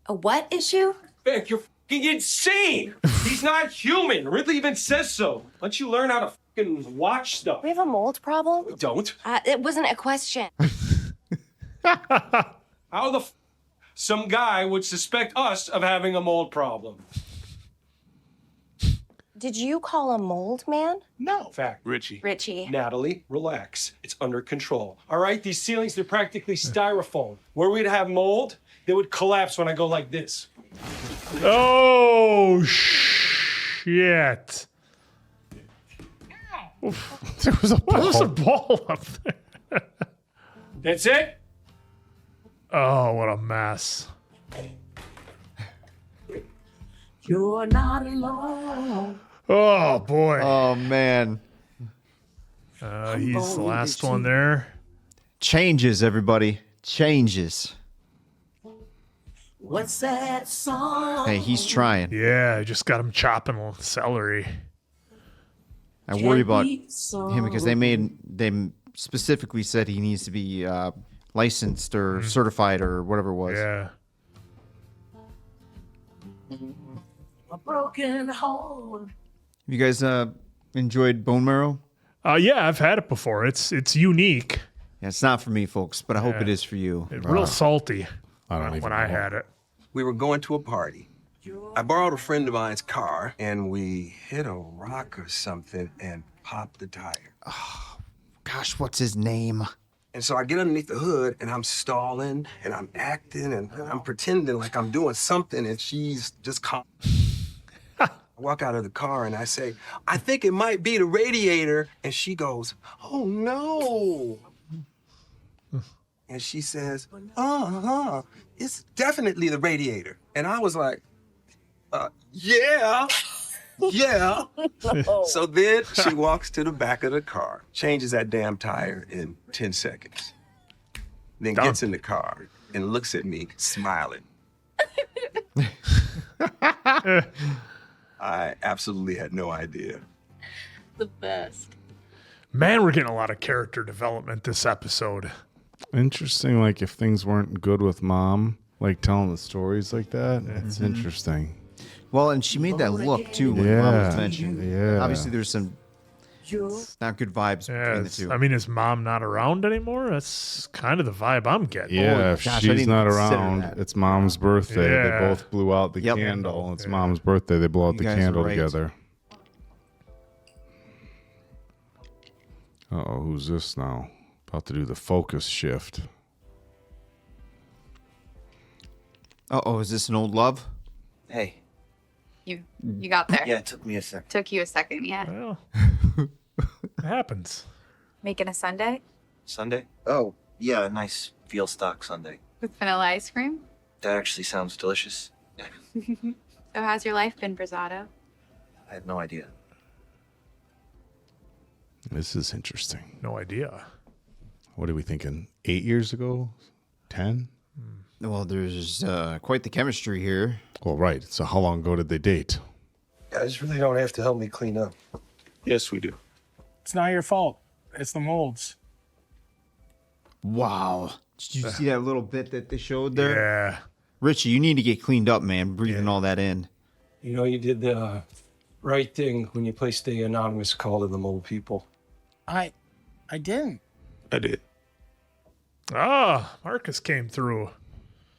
A what issue? Beck, you're fucking insane. He's not human. Ridley even says so. Let you learn how to fucking watch stuff. We have a mold problem? Don't. It wasn't a question. How the some guy would suspect us of having a mold problem? Did you call a mold man? No. Fact. Richie. Richie. Natalie, relax. It's under control. All right, these ceilings, they're practically styrofoam. Where we'd have mold, they would collapse when I go like this. Oh, shit. There was a ball. There's a ball up there. That's it? Oh, what a mess. You're not alone. Oh, boy. Oh, man. He's the last one there. Changes, everybody. Changes. What's that song? Hey, he's trying. Yeah, I just got him chopping celery. I worry about him because they specifically said he needs to be licensed or certified or whatever it was. Yeah. A broken home. You guys enjoyed bone marrow? Yeah, I've had it before. It's unique. Yeah, it's not for me, folks, but I hope Yeah. it is for you. Real salty I don't even when I know. had it. We were going to a party. I borrowed a friend of mine's car, and we hit a rock or something and popped the tire. Gosh, what's his name? And so I get underneath the hood, and I'm stalling, and I'm acting, and I'm pretending like I'm doing something, and she's just calm. I walk out of the car, and I say, I think it might be the radiator. And she goes, oh, no. And she says, it's definitely the radiator. And I was like, yeah. So then she walks to the back of the car, changes that damn tire in 10 seconds, then gets in the car and looks at me smiling. I absolutely had no idea. The best. Man, we're getting a lot of character development this episode. Interesting, like if things weren't good with mom, like telling the stories like that, it's interesting. Well, and she made that look, too, when mom was mentioned. Yeah. Obviously, there's some not good vibes between the two. I mean, is mom not around anymore? That's kind of the vibe I'm getting. Yeah, if she's not around, it's mom's birthday. Yeah. They both blew out the candle. It's mom's birthday. They blow out the guys are candle right. together. Uh-oh, who's this now? About to do the focus shift. Uh-oh, is this an old love? Hey. You got there. Yeah, it took me a sec. Took you a second, yeah. Well, it happens. Making a sundae Sunday? Oh, yeah, a nice veal stock Sunday. with vanilla ice cream. That actually sounds delicious. So how's your life been, Brasato? I had no idea. This is interesting. No idea. What are we thinking? 8 years ago? 10? Well, there's quite the chemistry here. Well, right. So how long ago did they date? You guys really don't have to help me clean up. Yes, we do. It's not your fault. It's the molds. Wow. Did you see that little bit that they showed there? Yeah. Richie, you need to get cleaned up, man, breathing all that in. You know, you did the right thing when you placed the anonymous call to the mole people. I didn't. I did. Ah, Marcus came through.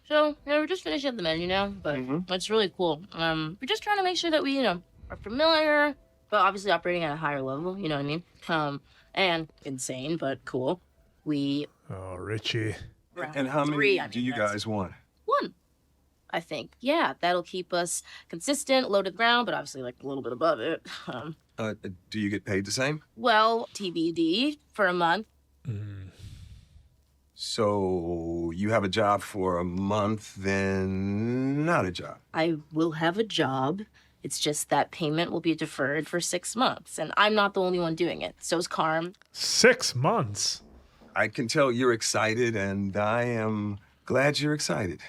So, we're just finishing up the menu now, but it's really cool. We're just trying to make sure that we, are familiar, but obviously operating at a higher level, you know what I mean? And insane, but cool. Oh, Richie. And how many Three, do you guys want? One, I think. Yeah, that'll keep us consistent, low to the ground, but obviously like a little bit above it. Do you get paid the same? Well, TBD for a month. So you have a job for a month, then not a job. I will have a job. It's just that payment will be deferred for 6 months, and I'm not the only one doing it. So's Carm. 6 months? I can tell you're excited, and I am glad you're excited.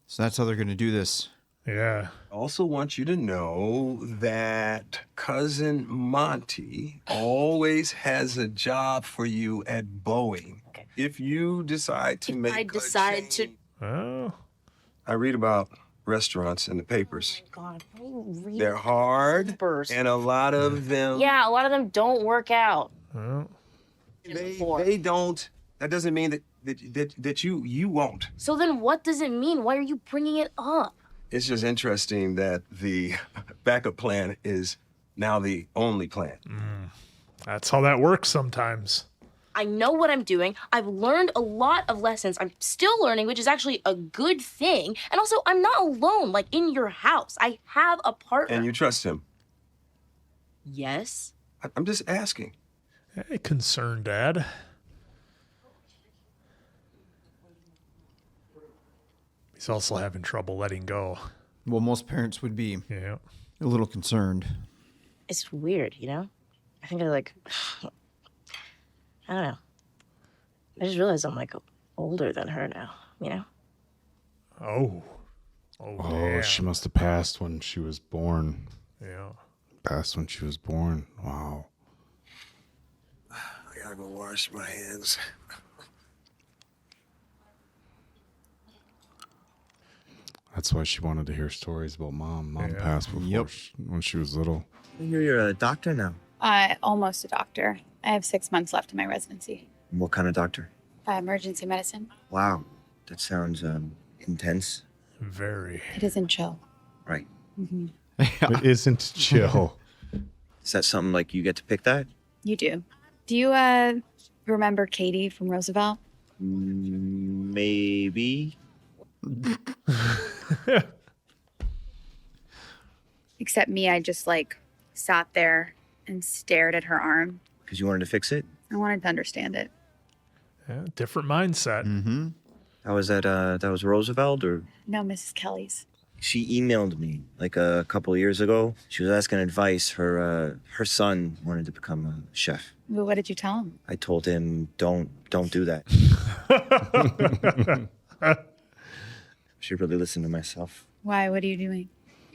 So that's how they're going to do this. Yeah. I also want you to know that cousin Monty always has a job for you at Boeing. Okay. If you decide to make I decide to. Oh. I read about restaurants in the papers. God, can you read They're hard, papers? and a lot of them. Yeah, a lot of them don't work out. Well. They don't. That doesn't mean that you won't. So then what does it mean? Why are you bringing it up? It's just interesting that the backup plan is now the only plan. That's how that works sometimes. I know what I'm doing. I've learned a lot of lessons. I'm still learning, which is actually a good thing. And also, I'm not alone, like in your house. I have a partner. And you trust him? Yes. I'm just asking. Hey, concerned dad. He's also having trouble letting go. Well, most parents would be a little concerned. It's weird, you know? I think I don't know. I just realized I'm like older than her now, you know? Oh, Oh, she must have passed when she was born. Yeah. Passed when she was born. Wow. I gotta go wash my hands. That's why she wanted to hear stories about mom. Mom passed before when she was little. You're a doctor now. Almost a doctor. I have 6 months left in my residency. What kind of doctor? Emergency medicine. Wow, that sounds intense. Very. It isn't chill. Right. Mm-hmm. It isn't chill. Is that something like you get to pick that? You do. Do you remember Katie from Roosevelt? Maybe. Except me, I just sat there and stared at her arm. Because you wanted to fix it? I wanted to understand it. Yeah, different mindset. Mm-hmm. How was that? That was Roosevelt, or? No, Mrs. Kelly's. She emailed me a couple of years ago. She was asking advice. Her son wanted to become a chef. Well, what did you tell him? I told him, don't do that. Should really listen to myself. Why? What are you doing?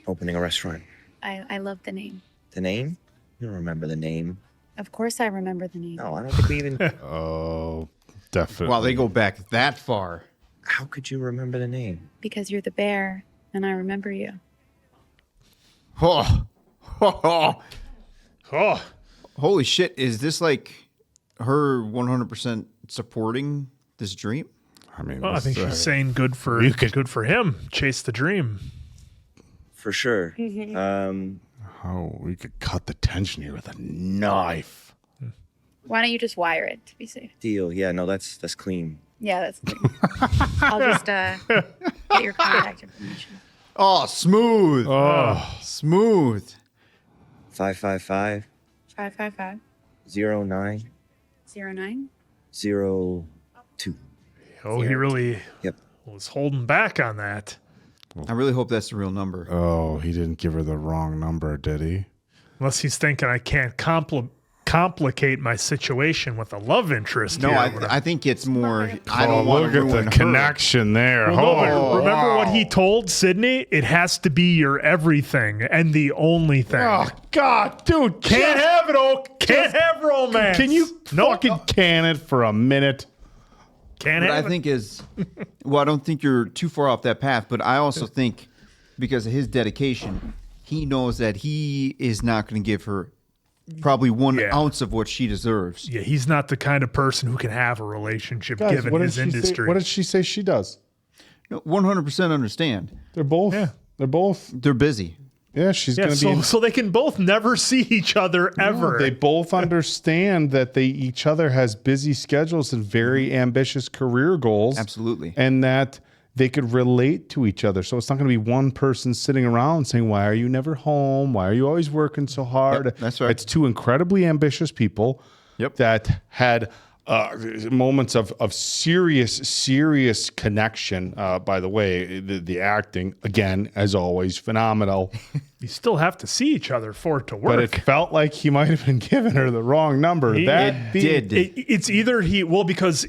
Opening a restaurant. I love the name. The name? You don't remember the name? Of course I remember the name. No, I don't think we even. Oh, definitely. Wow, they go back that far. How could you remember the name? Because you're the bear, and I remember you. Oh. Oh. Holy shit. Is this her 100% supporting this dream? I mean, Well, I think she's saying good for him. Chase the dream. For sure. Oh, we could cut the tension here with a knife. Why don't you just wire it to be safe? Deal. Yeah, no, that's clean. Yeah, that's clean. I'll just get your contact information. Oh, smooth. Oh, smooth. 555 555 09 09 02. Oh, he really Yep. was holding back on that. I really hope that's the real number. Oh, he didn't give her the wrong number, did he? Unless he's thinking I can't complicate my situation with a love interest. No, here. I think it's more. I don't want look to at ruin the her. connection there. Well, no, but Oh, remember what wow. he told Sydney? It has to be your everything and the only thing. Oh God, dude, Can't have it, Oak. Can't have romance. Can you fucking can it for a minute? Can't What I have it. think is, well, I don't think you're too far off that path, but I also think because of his dedication, he knows that he is not going to give her probably 1 ounce of what she deserves. Yeah, he's not the kind of person who can have a relationship Guys, given what did his she industry. say? What did she say she does? No, 100% understand. They're both. Yeah. They're busy. Yeah, she's Yeah, going to be. so they can both never see each other ever. No, they both understand that each other has busy schedules and very ambitious career goals. Absolutely. And that they could relate to each other. So it's not going to be one person sitting around saying, "Why are you never home? Why are you always working so hard?" Yep, that's right. It's two incredibly ambitious people that had moments of serious connection. By the way, the acting, again, as always, phenomenal. You still have to see each other for it to work. But it felt like he might have been giving her the wrong number. It's either because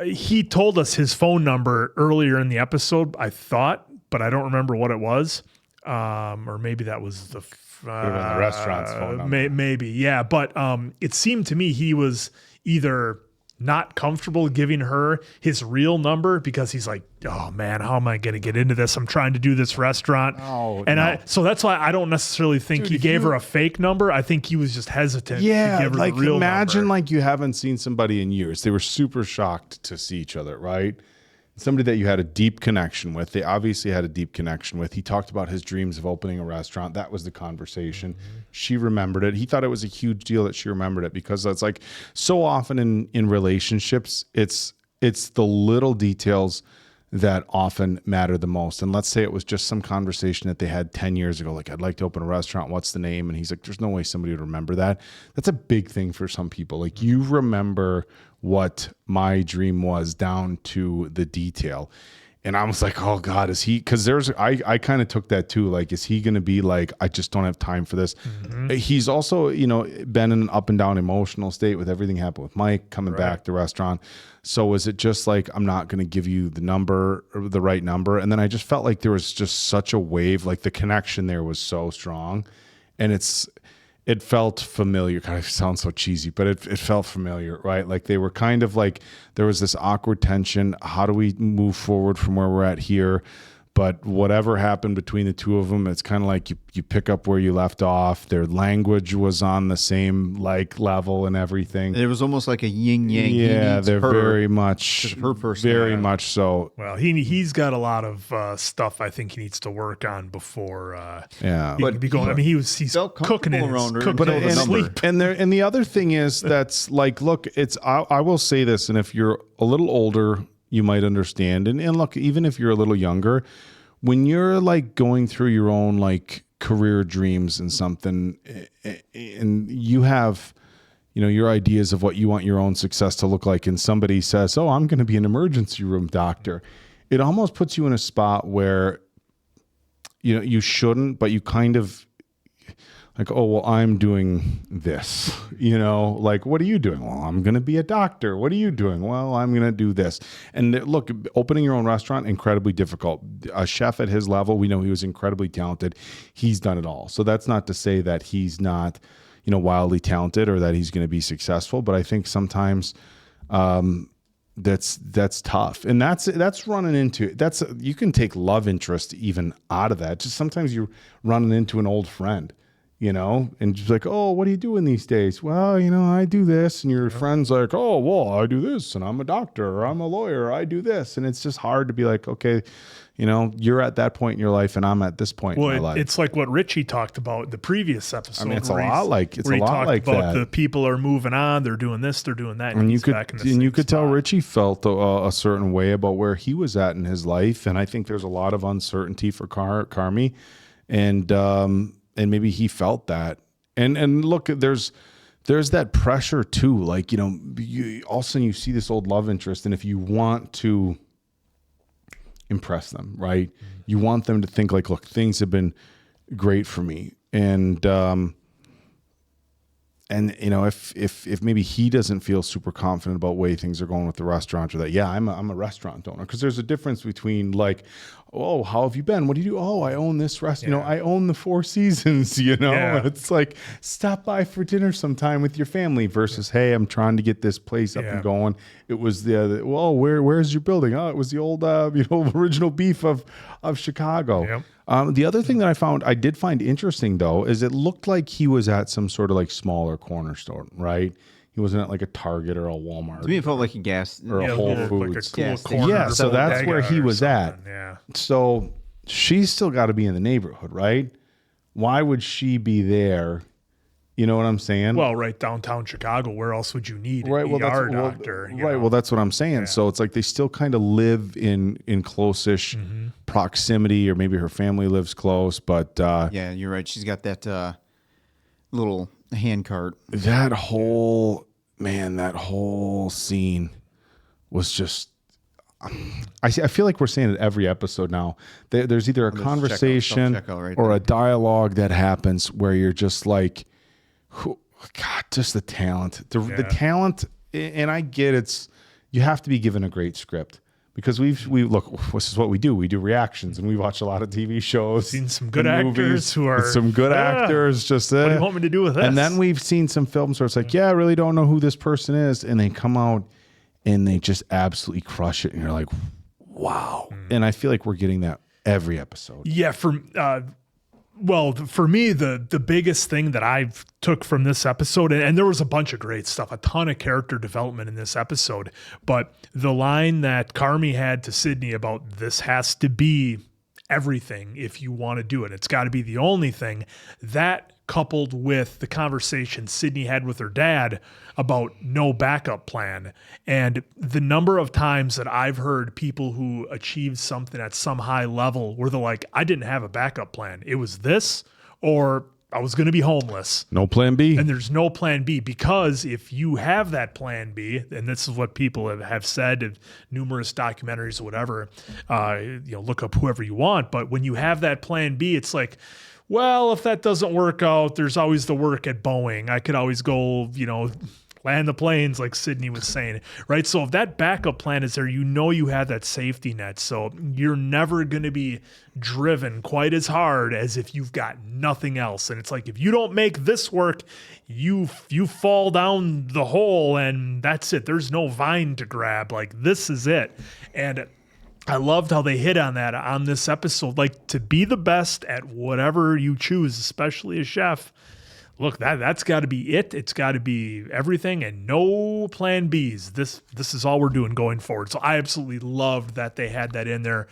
he told us his phone number earlier in the episode, I thought, but I don't remember what it was. Or maybe that was the restaurant's phone number. Maybe, yeah. But it seemed to me he was either not comfortable giving her his real number because he's like, oh man, how am I going to get into this? I'm trying to do this restaurant. So that's why I don't necessarily think he gave her a fake number. I think he was just hesitant to give her the real imagine number. like you haven't seen somebody in years. They were super shocked to see each other, right? somebody that you had a deep connection with. They obviously had a deep connection with. He talked about his dreams of opening a restaurant. That was the conversation. She remembered it. He thought it was a huge deal that she remembered it, because that's like so often in relationships, it's the little details that often matter the most. And let's say it was just some conversation that they had 10 years ago, like, I'd like to open a restaurant. What's the name? And he's like, there's no way somebody would remember that. That's a big thing for some people. Like, you remember what my dream was down to the detail. And I was like, oh God, is he, because I kind of took that too. Like, is he going to be like, I just don't have time for this. He's also, been in an up and down emotional state with everything happened with Mike coming back to the restaurant. So is it just like, I'm not going to give you the number or the right number? And then I just felt like there was just such a wave, like the connection there was so strong, and it felt familiar. God, it sounds so cheesy, but it felt familiar, right? Like they were kind of like, there was this awkward tension. How do we move forward from where we're at here? But whatever happened between the two of them, it's kind of like you pick up where you left off. Their language was on the same like level and everything. It was almost like a yin yang. Yeah, they're very much her personality. very much so. Well, he's got a lot of stuff I think he needs to work on before. He can be going. I mean, he's cooking in around her, but until the number. sleep. And the other thing is that's like, look, I will say this, and if you're a little older, you might understand. And look, even if you're a little younger, when you're like going through your own like career dreams and something, and you have, your ideas of what you want your own success to look like, and somebody says, oh, I'm going to be an emergency room doctor, it almost puts you in a spot where, you shouldn't, but you kind of like, oh, well, I'm doing this, like, what are you doing? Well, I'm going to be a doctor. What are you doing? Well, I'm going to do this. And look, opening your own restaurant, incredibly difficult. A chef at his level, we know he was incredibly talented. He's done it all. So that's not to say that he's not, wildly talented or that he's going to be successful. But I think sometimes that's tough. And that's running into, you can take love interest even out of that. Just sometimes you're running into an old friend. And just like, oh, what are you doing these days? Well, I do this. And your friend's like, oh, well, I do this. And I'm a doctor, or I'm a lawyer, or I do this. And it's just hard to be like, okay, you're at that point in your life and I'm at this point in my life. It's like what Richie talked about the previous episode. I mean, it's a lot like that. The people are moving on. They're doing this. They're doing that. And you could tell Richie felt a certain way about where he was at in his life. And I think there's a lot of uncertainty for Carmy. And maybe he felt that. And look, there's that pressure too. Like, all of a sudden you see this old love interest, and if you want to impress them, right? You want them to think like, look, things have been great for me. And if maybe he doesn't feel super confident about way things are going with the restaurant, or that, I'm a restaurant owner, because there's a difference between like, oh, how have you been? What do you do? Oh, I own this restaurant. I own the Four Seasons. And it's like, stop by for dinner sometime with your family versus, hey, I'm trying to get this place up and going. It was where's your building? Oh, it was the old original beef of Chicago. The other thing that I did find interesting though, is it looked like he was at some sort of like smaller corner store, right? He wasn't at like a Target or a Walmart. To me, it felt like a gas or a Whole Foods. Like a cool So that's where he was at. Yeah. So she's still got to be in the neighborhood, right? Why would she be there? You know what I'm saying? Well, right downtown Chicago. Where else would you need an ER doctor? Well, that's what I'm saying. Yeah. So it's like they still kind of live in close-ish proximity, or maybe her family lives close. But yeah, you're right. She's got that little hand cart. That whole scene was just, I feel like we're saying it every episode now. There's either a conversation or a dialogue that happens where you're just like, God, just the talent. The talent, and I get you have to be given a great script. Because we look, this is what we do. We do reactions, and we watch a lot of TV shows. Seen some good actors who are actors. Just what do you want me to do with this? And then we've seen some films where it's like, I really don't know who this person is, and they come out and they just absolutely crush it, and you're like, wow. And I feel like we're getting that every episode. Yeah, Well, for me, the biggest thing that I've took from this episode, and there was a bunch of great stuff, a ton of character development in this episode, but the line that Carmy had to Sydney about this has to be everything if you want to do it. It's got to be the only thing. That coupled with the conversation Sydney had with her dad about no backup plan. And the number of times that I've heard people who achieved something at some high level where they're like, I didn't have a backup plan. It was this, or I was going to be homeless. No plan B. And there's no plan B, because if you have that plan B, and this is what people have said in numerous documentaries or whatever, look up whoever you want. But when you have that plan B, it's like, well, if that doesn't work out, there's always the work at Boeing. I could always go, land the planes, like Sydney was saying, right? So if that backup plan is there, you have that safety net. So you're never going to be driven quite as hard as if you've got nothing else. And it's like, if you don't make this work, you fall down the hole and that's it. There's no vine to grab. Like, this is it. And I loved how they hit on that on this episode. Like, to be the best at whatever you choose, especially a chef, look, that's got to be it. It's got to be everything and no plan Bs. This is all we're doing going forward. So I absolutely loved that they had that in there,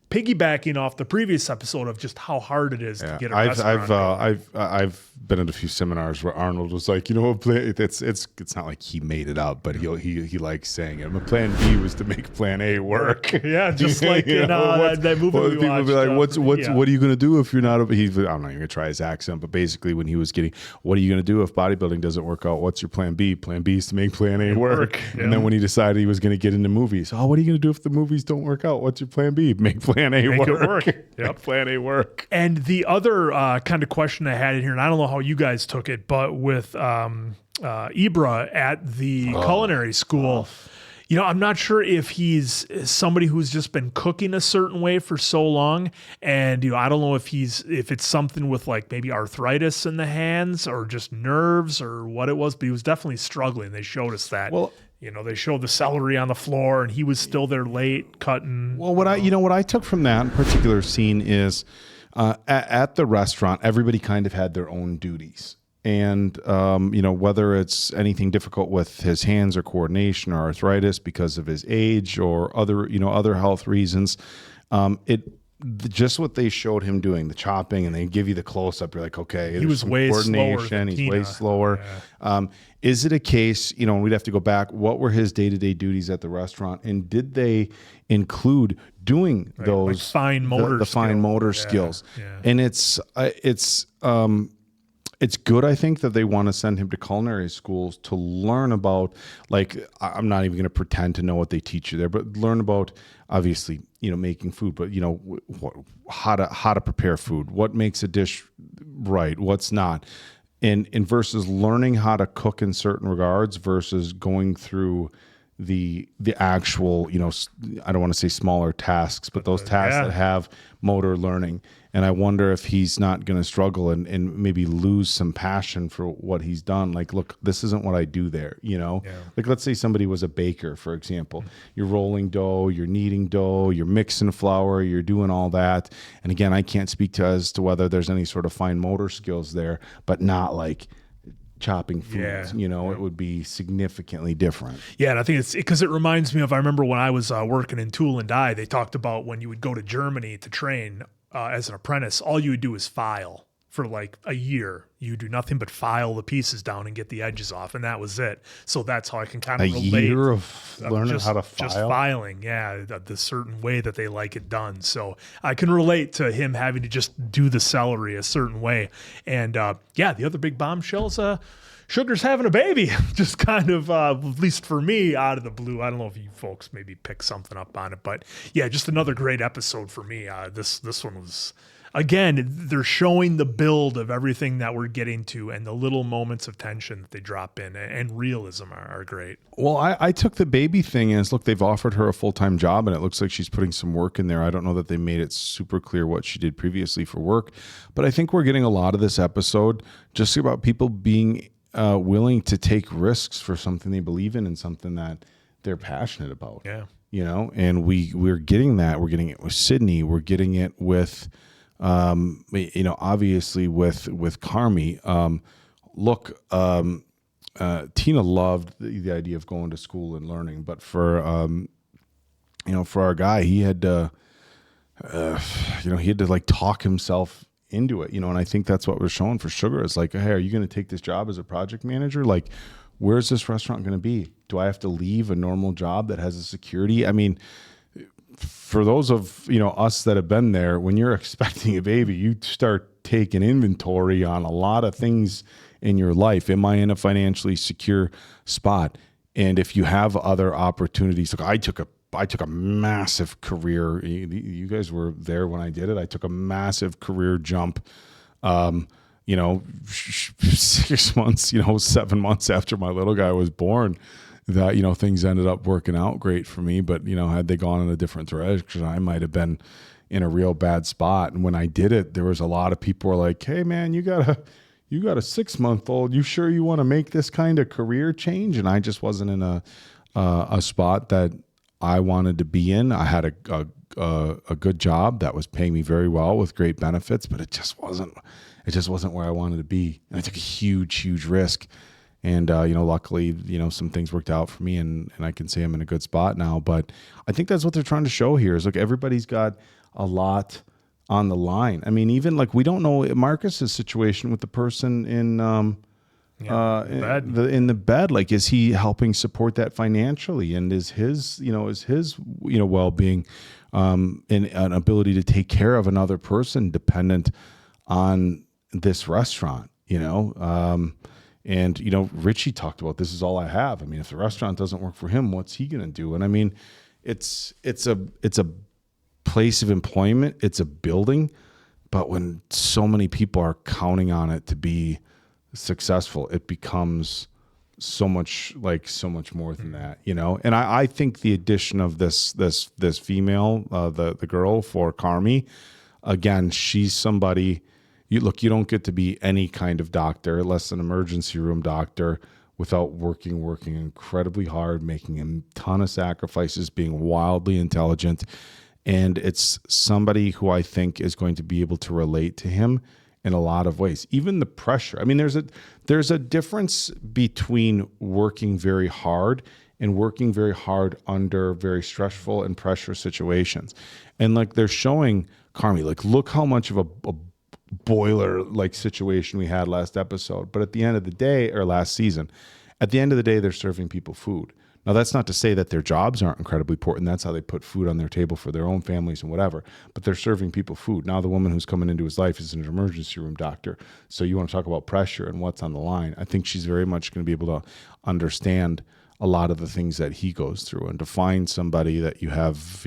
piggybacking off the previous episode of just how hard it is to get a restaurant. I've been at a few seminars where Arnold was like, it's not like he made it up, but he likes saying it. My plan B was to make plan A work. Yeah, just like in that movie we people watched. Be like, what are you going to do if you're not? I'm not even going to try his accent, but basically when he was getting, what are you going to do if bodybuilding doesn't work out? What's your plan B? Plan B is to make plan A work. Yeah. And then when he decided he was going to get into movies, what are you going to do if the movies don't work out? What's your plan B? Make plan A work. It work. Yep. Yep. Plan A work. And the other kind of question I had in here, and I don't know how you guys took it, but with Ibra at the culinary school, I'm not sure if he's somebody who's just been cooking a certain way for so long. And, I don't know if it's something with like maybe arthritis in the hands or just nerves or what it was, but he was definitely struggling. They showed us that. Well, they showed the celery on the floor and he was still there late cutting. Well, what I took from that particular scene is at the restaurant, everybody kind of had their own duties. And, whether it's anything difficult with his hands or coordination or arthritis because of his age or other health reasons, just what they showed him doing, the chopping, and they give you the close up. You're like, okay, he was way slower than he's Tina. way slower. Yeah. Is it a case, we'd have to go back, what were his day-to-day duties at the restaurant? And did they include doing those like fine motor the fine motor skills? Yeah. And it's good, I think, that they want to send him to culinary schools to learn about, like, I'm not even going to pretend to know what they teach you there, but learn about, obviously, making food, but, how to prepare food, what makes a dish right, what's not. And versus learning how to cook in certain regards versus going through the actual, I don't want to say smaller tasks, but those tasks that have motor learning. And I wonder if he's not going to struggle and maybe lose some passion for what he's done. Like, look, this isn't what I do there, Like, let's say somebody was a baker, for example. You're rolling dough, you're kneading dough, you're mixing flour, you're doing all that. And again, I can't speak as to whether there's any sort of fine motor skills there, but not like chopping foods, it would be significantly different. Yeah, and I think it's because it reminds me of, I remember when I was working in Tool and Die, they talked about when you would go to Germany to train as an apprentice, all you would do is file for like a year. You do nothing but file the pieces down and get the edges off, and that was it. So that's how I can kind of relate. A year of learning how to file? Just filing, yeah, the certain way that they like it done. So I can relate to him having to just do the celery a certain way. And the other big bombshell is Sugar's having a baby, just kind of, at least for me, out of the blue. I don't know if you folks maybe pick something up on it, but yeah, just another great episode for me. This one was, again, they're showing the build of everything that we're getting to and the little moments of tension that they drop in and realism are great. Well, I took the baby thing as, look, they've offered her a full-time job and it looks like she's putting some work in there. I don't know that they made it super clear what she did previously for work, but I think we're getting a lot of this episode just about people being willing to take risks for something they believe in and something that they're passionate about. Yeah. And we're getting that. We're getting it with Sydney. We're getting it with Obviously with Carmy, Tina loved the idea of going to school and learning, but for our guy, he had to, like talk himself into it, and I think that's what we're showing for Sugar. It's like, hey, are you going to take this job as a project manager? Like, where's this restaurant going to be? Do I have to leave a normal job that has a security? I mean, for those of us that have been there, when you're expecting a baby, you start taking inventory on a lot of things in your life. Am I in a financially secure spot? And if you have other opportunities, like I took a massive career. You guys were there when I did it. I took a massive career jump. 6 months, 7 months after my little guy was born, that, things ended up working out great for me. But, had they gone in a different direction, I might have been in a real bad spot. And when I did it, there was a lot of people who were like, hey man, you got a 6-month-old. You sure you want to make this kind of career change? And I just wasn't in a spot that I wanted to be in. I had a good job that was paying me very well with great benefits, but it just wasn't where I wanted to be. And I took a huge risk. And, luckily, some things worked out for me and I can say I'm in a good spot now. But I think that's what they're trying to show here is, look, everybody's got a lot on the line. I mean, even like we don't know Marcus's situation with the person in the bed. Like, is he helping support that financially? And is his well-being and an ability to take care of another person dependent on this restaurant, and, Richie talked about, this is all I have. I mean, if the restaurant doesn't work for him, what's he going to do? And I mean, it's a place of employment. It's a building, but when so many people are counting on it to be successful, it becomes so much more than that, And I think the addition of this female, the girl for Carmy, again, she's somebody. You don't get to be any kind of doctor, less an emergency room doctor, without working incredibly hard, making a ton of sacrifices, being wildly intelligent. And it's somebody who I think is going to be able to relate to him in a lot of ways. Even the pressure. I mean, there's a difference between working very hard and working very hard under very stressful and pressure situations. And like they're showing Carmy, like, look how much of a boiler like situation we had last episode. But at the end of the day, or last season, at the end of the day, they're serving people food. Now, that's not to say that their jobs aren't incredibly important. That's how they put food on their table for their own families and whatever. But they're serving people food. Now, the woman who's coming into his life is an emergency room doctor. So you want to talk about pressure and what's on the line. I think she's very much going to be able to understand a lot of the things that he goes through, and to find somebody that you have,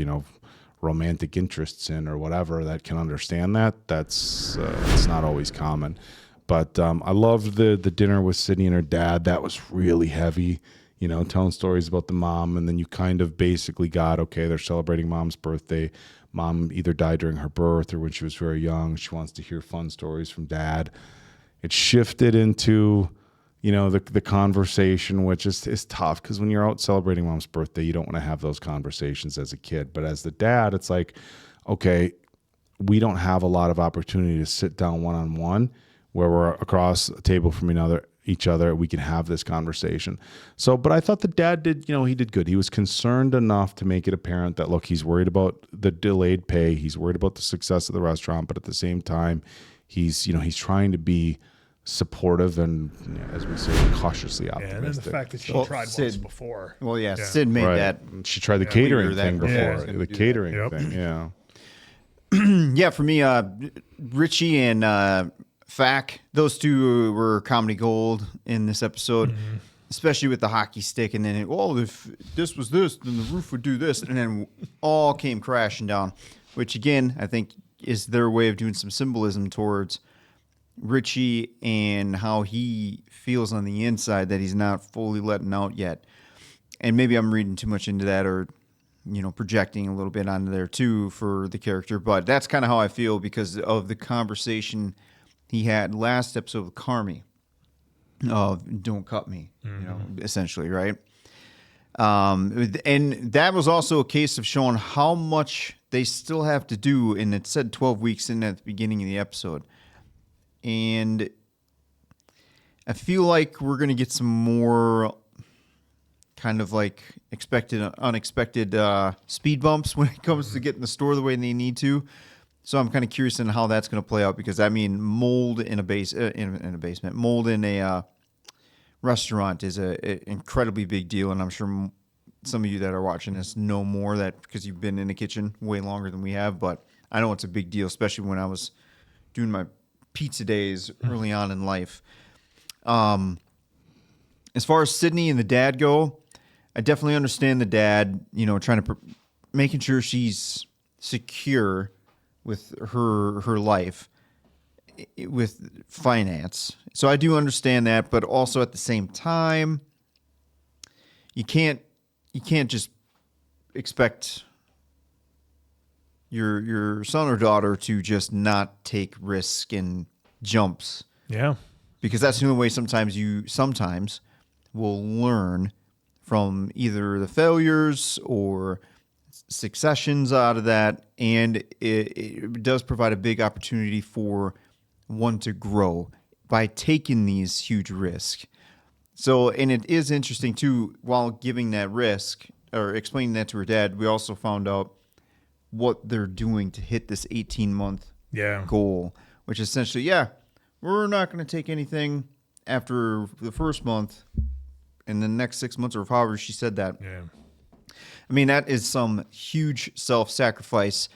romantic interests in or whatever that can understand that's it's not always common. But I loved the dinner with Sydney and her dad. That was really heavy, telling stories about the mom, and then you kind of basically got, okay, they're celebrating mom's birthday. Mom either died during her birth or when she was very young. She wants to hear fun stories from dad. It shifted into the conversation, which is tough because when you're out celebrating mom's birthday, you don't want to have those conversations as a kid. But as the dad, it's like, okay, we don't have a lot of opportunity to sit down one-on-one where we're across a table from each other. We can have this conversation. So, but I thought the dad did, he did good. He was concerned enough to make it apparent that, look, he's worried about the delayed pay. He's worried about the success of the restaurant. But at the same time, he's trying to be supportive and, as we say, cautiously optimistic. Yeah, and then the fact that she tried once before. Well, yeah, Sid made that. She tried the catering thing before. The catering thing, yeah. Yeah, for me, Richie and Fack, those two were comedy gold in this episode, especially with the hockey stick. And then, if this was this, then the roof would do this. And then all came crashing down, which, again, I think is their way of doing some symbolism towards Richie and how he feels on the inside that he's not fully letting out yet. And maybe I'm reading too much into that, or projecting a little bit onto there too for the character, but that's kind of how I feel because of the conversation he had last episode with Carmy of "Don't cut me," essentially, right? And that was also a case of showing how much they still have to do, and it said 12 weeks in at the beginning of the episode. And I feel like we're going to get some more kind of like unexpected speed bumps when it comes to getting the store the way they need to. So I'm kind of curious on how that's going to play out, because I mean, mold in a basement, mold in a restaurant is an incredibly big deal, and I'm sure some of you that are watching this know more that because you've been in the kitchen way longer than we have. But I know it's a big deal, especially when I was doing my pizza days early on in life. As far as Sydney and the dad go, I definitely understand the dad, trying to making sure she's secure with her life, with finance. So I do understand that, but also at the same time, you can't just expect your son or daughter to just not take risk and jumps. Yeah. Because that's the only way sometimes will learn from either the failures or successions out of that, and it does provide a big opportunity for one to grow by taking these huge risks. So, and it is interesting too, while giving that risk or explaining that to her dad, we also found out what they're doing to hit this 18-month goal, which essentially, we're not going to take anything after the first month in the next 6 months, or however she said that. Yeah. I mean, that is some huge self-sacrifice.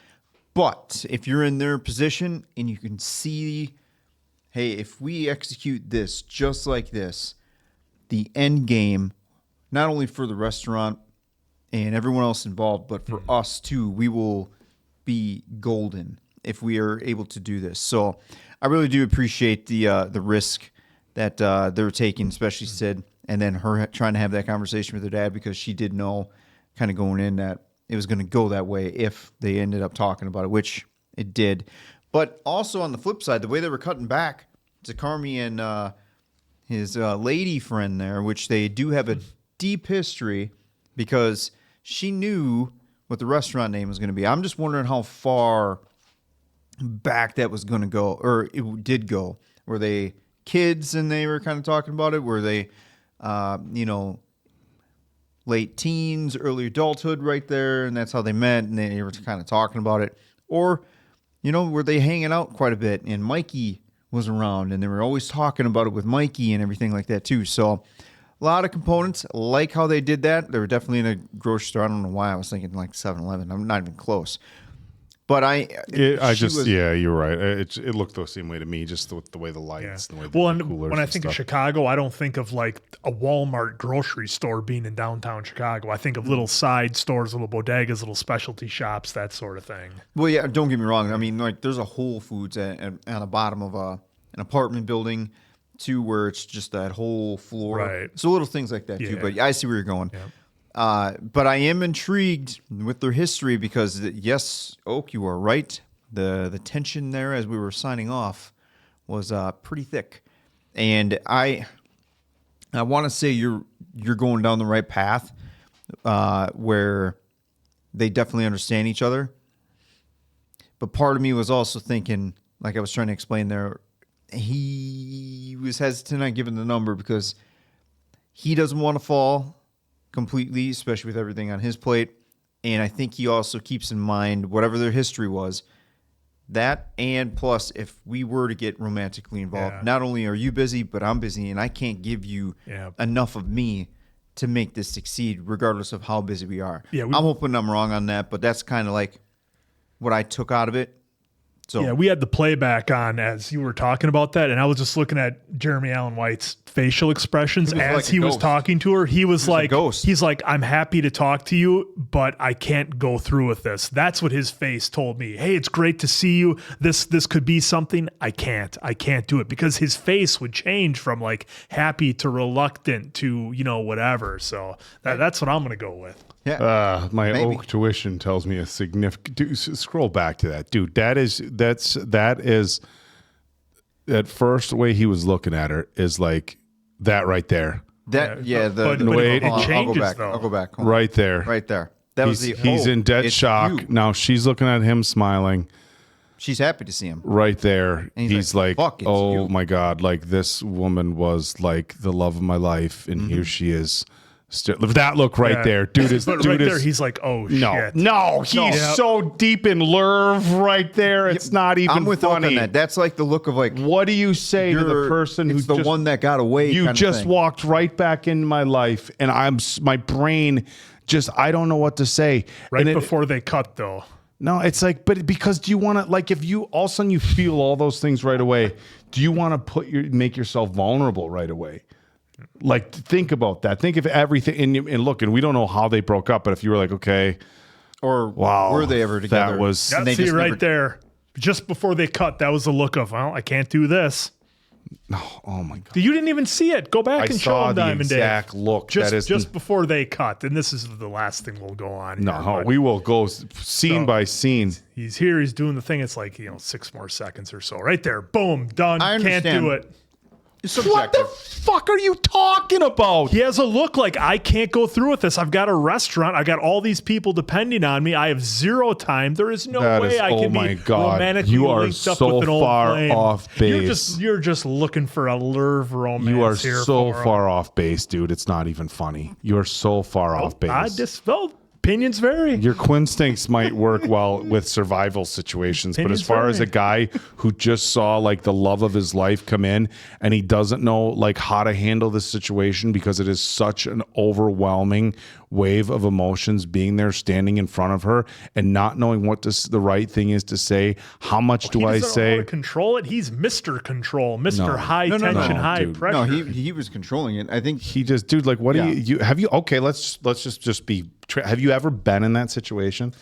But if you're in their position and you can see, hey, if we execute this just like this, the end game, not only for the restaurant and everyone else involved, but for us too, we will be golden if we are able to do this. So I really do appreciate the risk that they're taking, especially Sid, and then her trying to have that conversation with her dad, because she did know kind of going in that it was going to go that way if they ended up talking about it, which it did. But also on the flip side, the way they were cutting back to Carmy and his lady friend there, which they do have a deep history, because she knew what the restaurant name was going to be. I'm just wondering how far back that was going to go, or it did go. Were they kids and they were kind of talking about it? Were they, late teens, early adulthood right there, and that's how they met, and they were kind of talking about it? Or, were they hanging out quite a bit, and Mikey was around, and they were always talking about it with Mikey and everything like that too. So a lot of components. Like how they did that. They were definitely in a grocery store. I don't know why I was thinking like 7-Eleven. I'm not even close. But you're right. It looked the same way to me, just the way the lights, the way the coolers. When I think of Chicago, I don't think of like a Walmart grocery store being in downtown Chicago. I think of little side stores, little bodegas, little specialty shops, that sort of thing. Well, yeah, don't get me wrong. I mean, like there's a Whole Foods on the bottom of an apartment building too, where it's just that whole floor. Right. So little things like that too. But I see where you're going. Yeah. But I am intrigued with their history, because yes, Oak, you are right. The tension there as we were signing off was pretty thick, and I want to say you're going down the right path, where they definitely understand each other. But part of me was also thinking, like I was trying to explain there, he was hesitant on giving the number because he doesn't want to fall completely, especially with everything on his plate. And I think he also keeps in mind whatever their history was, that, and plus if we were to get romantically involved, not only are you busy, but I'm busy, and I can't give you enough of me to make this succeed regardless of how busy we are. I'm hoping I'm wrong on that, but that's kind of like what I took out of it. So yeah, we had the playback on as you were talking about that, and I was just looking at Jeremy Allen White's facial expressions as he was talking to her. He was like, he's like, I'm happy to talk to you, but I can't go through with this. That's what his face told me. Hey, it's great to see you. This could be something. I can't do it, because his face would change from like happy to reluctant to, whatever. So that's what I'm going to go with. Yeah. My Oak tuition tells me a significant. Dude, scroll back to that, dude. That is that first way he was looking at her is like that right there. The way it changes. I'll go back. Right there. Right there. He's in dead shock. you. Now she's looking at him smiling. She's happy to see him. Right there. And he's like, "Fuck, it's oh you." my God, like this woman was like the love of my life. And here she is. That look right there. Dude is, but dude right is, there, he's like, oh, no, shit. no, he's so deep in nerve right there. It's not even I'm with Oak on funny. that. That's like the look of like, what do you say to the person who's the one that got away? You kind of just thing. walked right back into my life, and my brain just, I don't know what to say. Right And before they cut, though. No, it's like, but because do you want to, like, if you all of a sudden you feel all those things right away, do you want to make yourself vulnerable right away? Like, think about that. Think of everything. And look, and we don't know how they broke up, but if you were like, okay, or wow, were they ever together? That was, Yeah, see right there. Just before they cut, that was the look of, well, I can't do this. Oh my God. You didn't even see it. Go back I and show saw him the Diamond exact Dave. look. Just, That is just before they cut. And this is the last thing we'll go on. No, here, but we will go scene by scene. He's here. He's doing the thing. It's like, 6 more seconds or so. Right there. Boom. Done. I Can't understand. do it. It's What the fuck are you talking about? He has a look like, I can't go through with this. I've got a restaurant. I got all these people depending on me. I have zero time. There is no That way is- I oh can my be God. romantically You are linked up so with an old far flame. off base. You're just looking for a lurve romance. You are here so for him. far off base, dude. It's not even funny. You are so far off base. I just felt opinions vary. Your quinstinks might work well with survival situations, but as Opinions far as a vary. guy who just saw like the love of his life come in and he doesn't know like how to handle this situation because it is such an overwhelming wave of emotions being there standing in front of her and not knowing what the right thing is to say. How much do He I doesn't know how say? to control it. He's Mr. Control, Mr. No. High No, tension, high dude. pressure. No, he was controlling it. I think He just, dude, like, what Yeah. do you have you? Okay, let's just be. Have you ever been in that situation?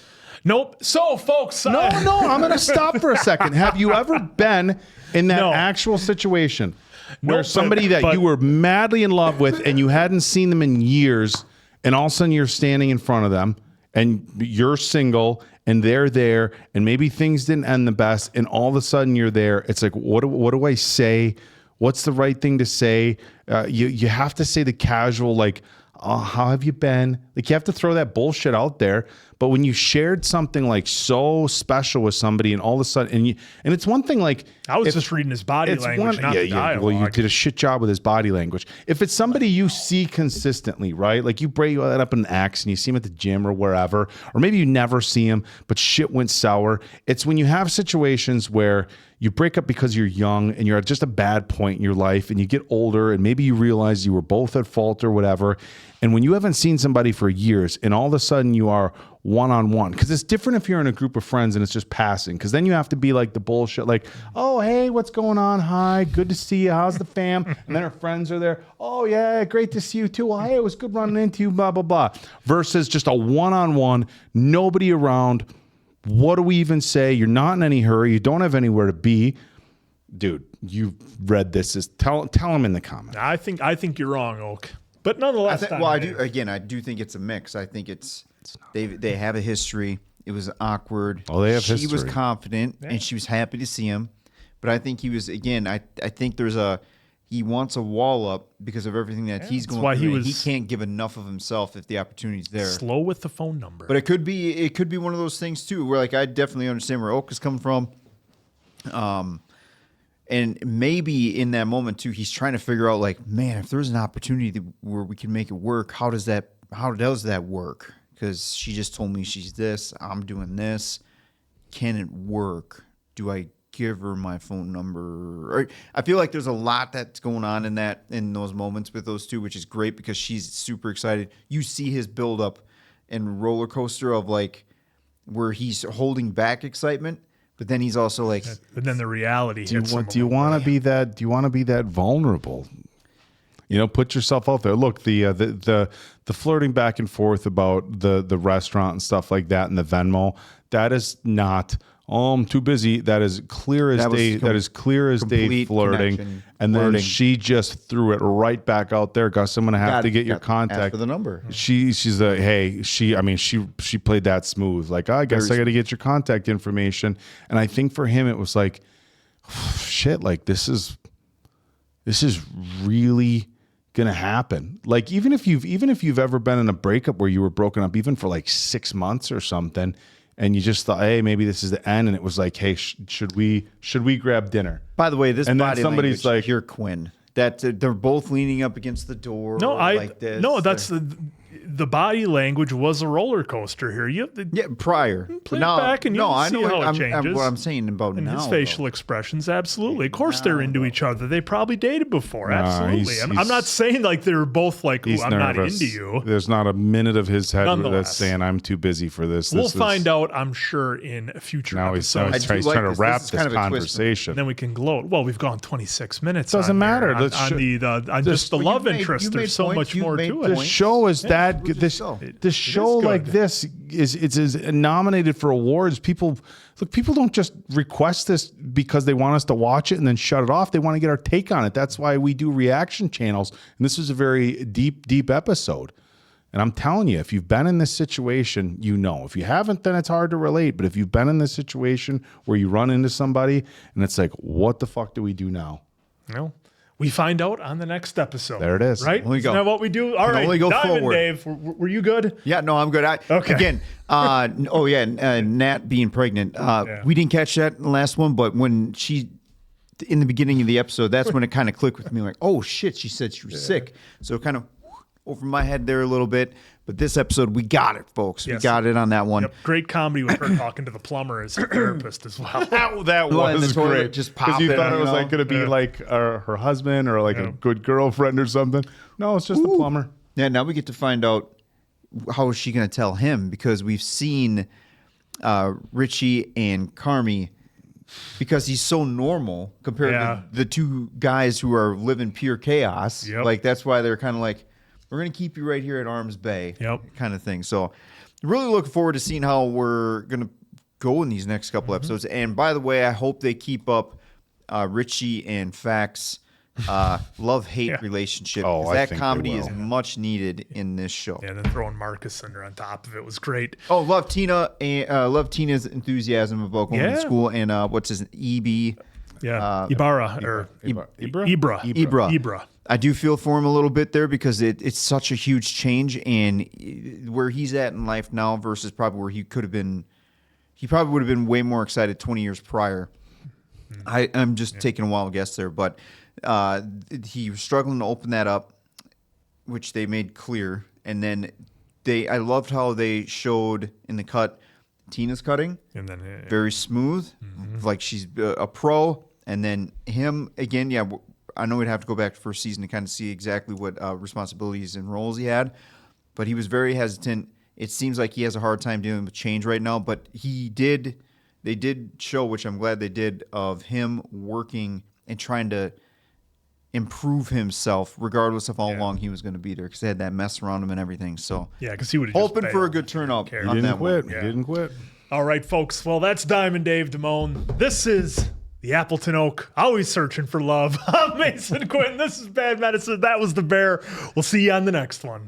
Nope. So, folks. No, I'm going to stop for a second. Have you ever been in that No. actual situation where Nope, somebody that but- you were madly in love with and you hadn't seen them in years, and all of a sudden you're standing in front of them and you're single and they're there and maybe things didn't end the best and all of a sudden you're there. It's like, what do I say? What's the right thing to say? You have to say the casual, like, how have you been? Like, you have to throw that bullshit out there. But when you shared something like so special with somebody and all of a sudden, and it's one thing like, I was if- just reading his body it's language, not the dialogue. well, you did a shit job with his body language. If it's somebody you see consistently, right? Like you break that up in an axe and you see him at the gym or wherever, or maybe you never see him, but shit went sour. It's when you have situations where you break up because you're young and you're at just a bad point in your life and you get older and maybe you realize you were both at fault or whatever. And when you haven't seen somebody for years and all of a sudden you are one-on-one, because it's different if you're in a group of friends and it's just passing, because then you have to be like the bullshit, like, oh, hey, what's going on? Hi, good to see you. How's the fam? And then her friends are there. Oh, yeah, great to see you too. Well, hey, it was good running into you, blah, blah, blah. Versus just a one-on-one, nobody around. What do we even say? You're not in any hurry. You don't have anywhere to be. Dude, you read this. Tell him in the comments. I think you're wrong, Oak. But nonetheless, I do think it's a mix. I think they have a history. It was awkward. Oh, they have She was history. confident and she was happy to see him. But I think he was, again, I think he wants a wall up because of everything that he's going why through. he and he was- can't give enough of himself if the opportunity's there. slow with the phone number. But it could be one of those things too, where like I definitely understand where Oak is coming from. And maybe in that moment too, he's trying to figure out like, man, if there's an opportunity where we can make it work, how does that work? Because she just told me she's this, I'm doing this. Can it work? Do I give her my phone number? Or, I feel like there's a lot that's going on in those moments with those two, which is great because she's super excited. You see his build up and roller coaster of like where he's holding back excitement, but then he's also like, and then the reality. Do hits him. you want to be that? Do you want to be that vulnerable? You know, put yourself out there. Look, the flirting back and forth about the restaurant and stuff like that and the Venmo, that is not. Oh, I'm too busy. That is clear as day. That is clear as day complete flirting. connection, And then flirting. she just threw it right back out there. Gus, I'm gonna have to get your Ask contact. for the number. She's a hey. She played that smooth. Like, I guess I got to get your contact information. And I think for him it was like, shit. Like this is really gonna happen. Like even if you've ever been in a breakup where you were broken up even for like 6 months or something, and you just thought, hey, maybe this is the end, and it was like, hey, should we grab dinner? By the way, this and body then somebody's language, like, you're Quinn. That they're both leaning up against the door. No, like this. no, that's the body language was a roller coaster here. Prior. Play it back and you'll see how it changes. What I'm saying about and now. his facial expressions, absolutely. Of course, they're into each other. They probably dated before, absolutely. I'm not saying like they were both like, "Ooh, I'm not into you." There's not a minute of his head that's saying, "I'm too busy for this." We'll find out, I'm sure, in future episodes. He's trying to wrap this conversation. And then we can gloat. Well, we've gone 26 minutes. Doesn't matter. On just the love interest. There's so much more to it. The show is that this show like this is nominated for awards. People don't just request this because they want us to watch it and then shut it off. They want to get our take on it. That's why we do reaction channels. And this is a very deep episode. And I'm telling you, if you've been in this situation, you know. If you haven't, then it's hard to relate. But if you've been in this situation where you run into somebody and it's like, what the fuck do we do now? No. We find out on the next episode. There it is. Right? Only go. Isn't that what we do? All right. Only go Diamond forward. Dave, were you good? Yeah, no, I'm good. Okay. Again, Nat being pregnant. We didn't catch that in the last one, but when she, in the beginning of the episode, that's when it kind of clicked with me. Like, oh shit, she said she was sick. So it kind of over my head there a little bit. But this episode, we got it, folks. Yes. We got it on that one. Yep. Great comedy with her talking to the plumber as a therapist as well. That was great. Just because you thought it was like going to be like her husband or like a good girlfriend or something. No, it's just the plumber. Yeah, now we get to find out how is she going to tell him, because we've seen Richie and Carmy, because he's so normal compared to the two guys who are living pure chaos. Yep. Like that's why they're kind of like, we're going to keep you right here at Arms Bay, kind of thing. So really looking forward to seeing how we're going to go in these next couple episodes. And by the way, I hope they keep up Richie and Fax love-hate relationship. Oh, that comedy is much needed in this show. Yeah, and then throwing Marcus under on top of it was great. Oh, love Tina's enthusiasm about going to school, and what's his EB? Yeah, Ibra. I do feel for him a little bit there because it's such a huge change, and where he's at in life now versus probably where he could have been. He probably would have been way more excited 20 years prior. I'm just taking a wild guess there, but he was struggling to open that up, which they made clear. And then I loved how they showed in the cut Tina's cutting, and then very smooth, like she's a pro. And then him again, I know we'd have to go back to first season to kind of see exactly what responsibilities and roles he had, but he was very hesitant. It seems like he has a hard time dealing with change right now, but they did show, which I'm glad they did, of him working and trying to improve himself regardless of how long he was going to be there, because they had that mess around him and everything. So because he would have hoping for a good turnout. He didn't quit. He didn't quit. All right, folks. Well, that's Diamond Dave Damone. This is the Appleton Oak, always searching for love. I'm Mason Quinn. This is Bad Medicine. That was The Bear. We'll see you on the next one.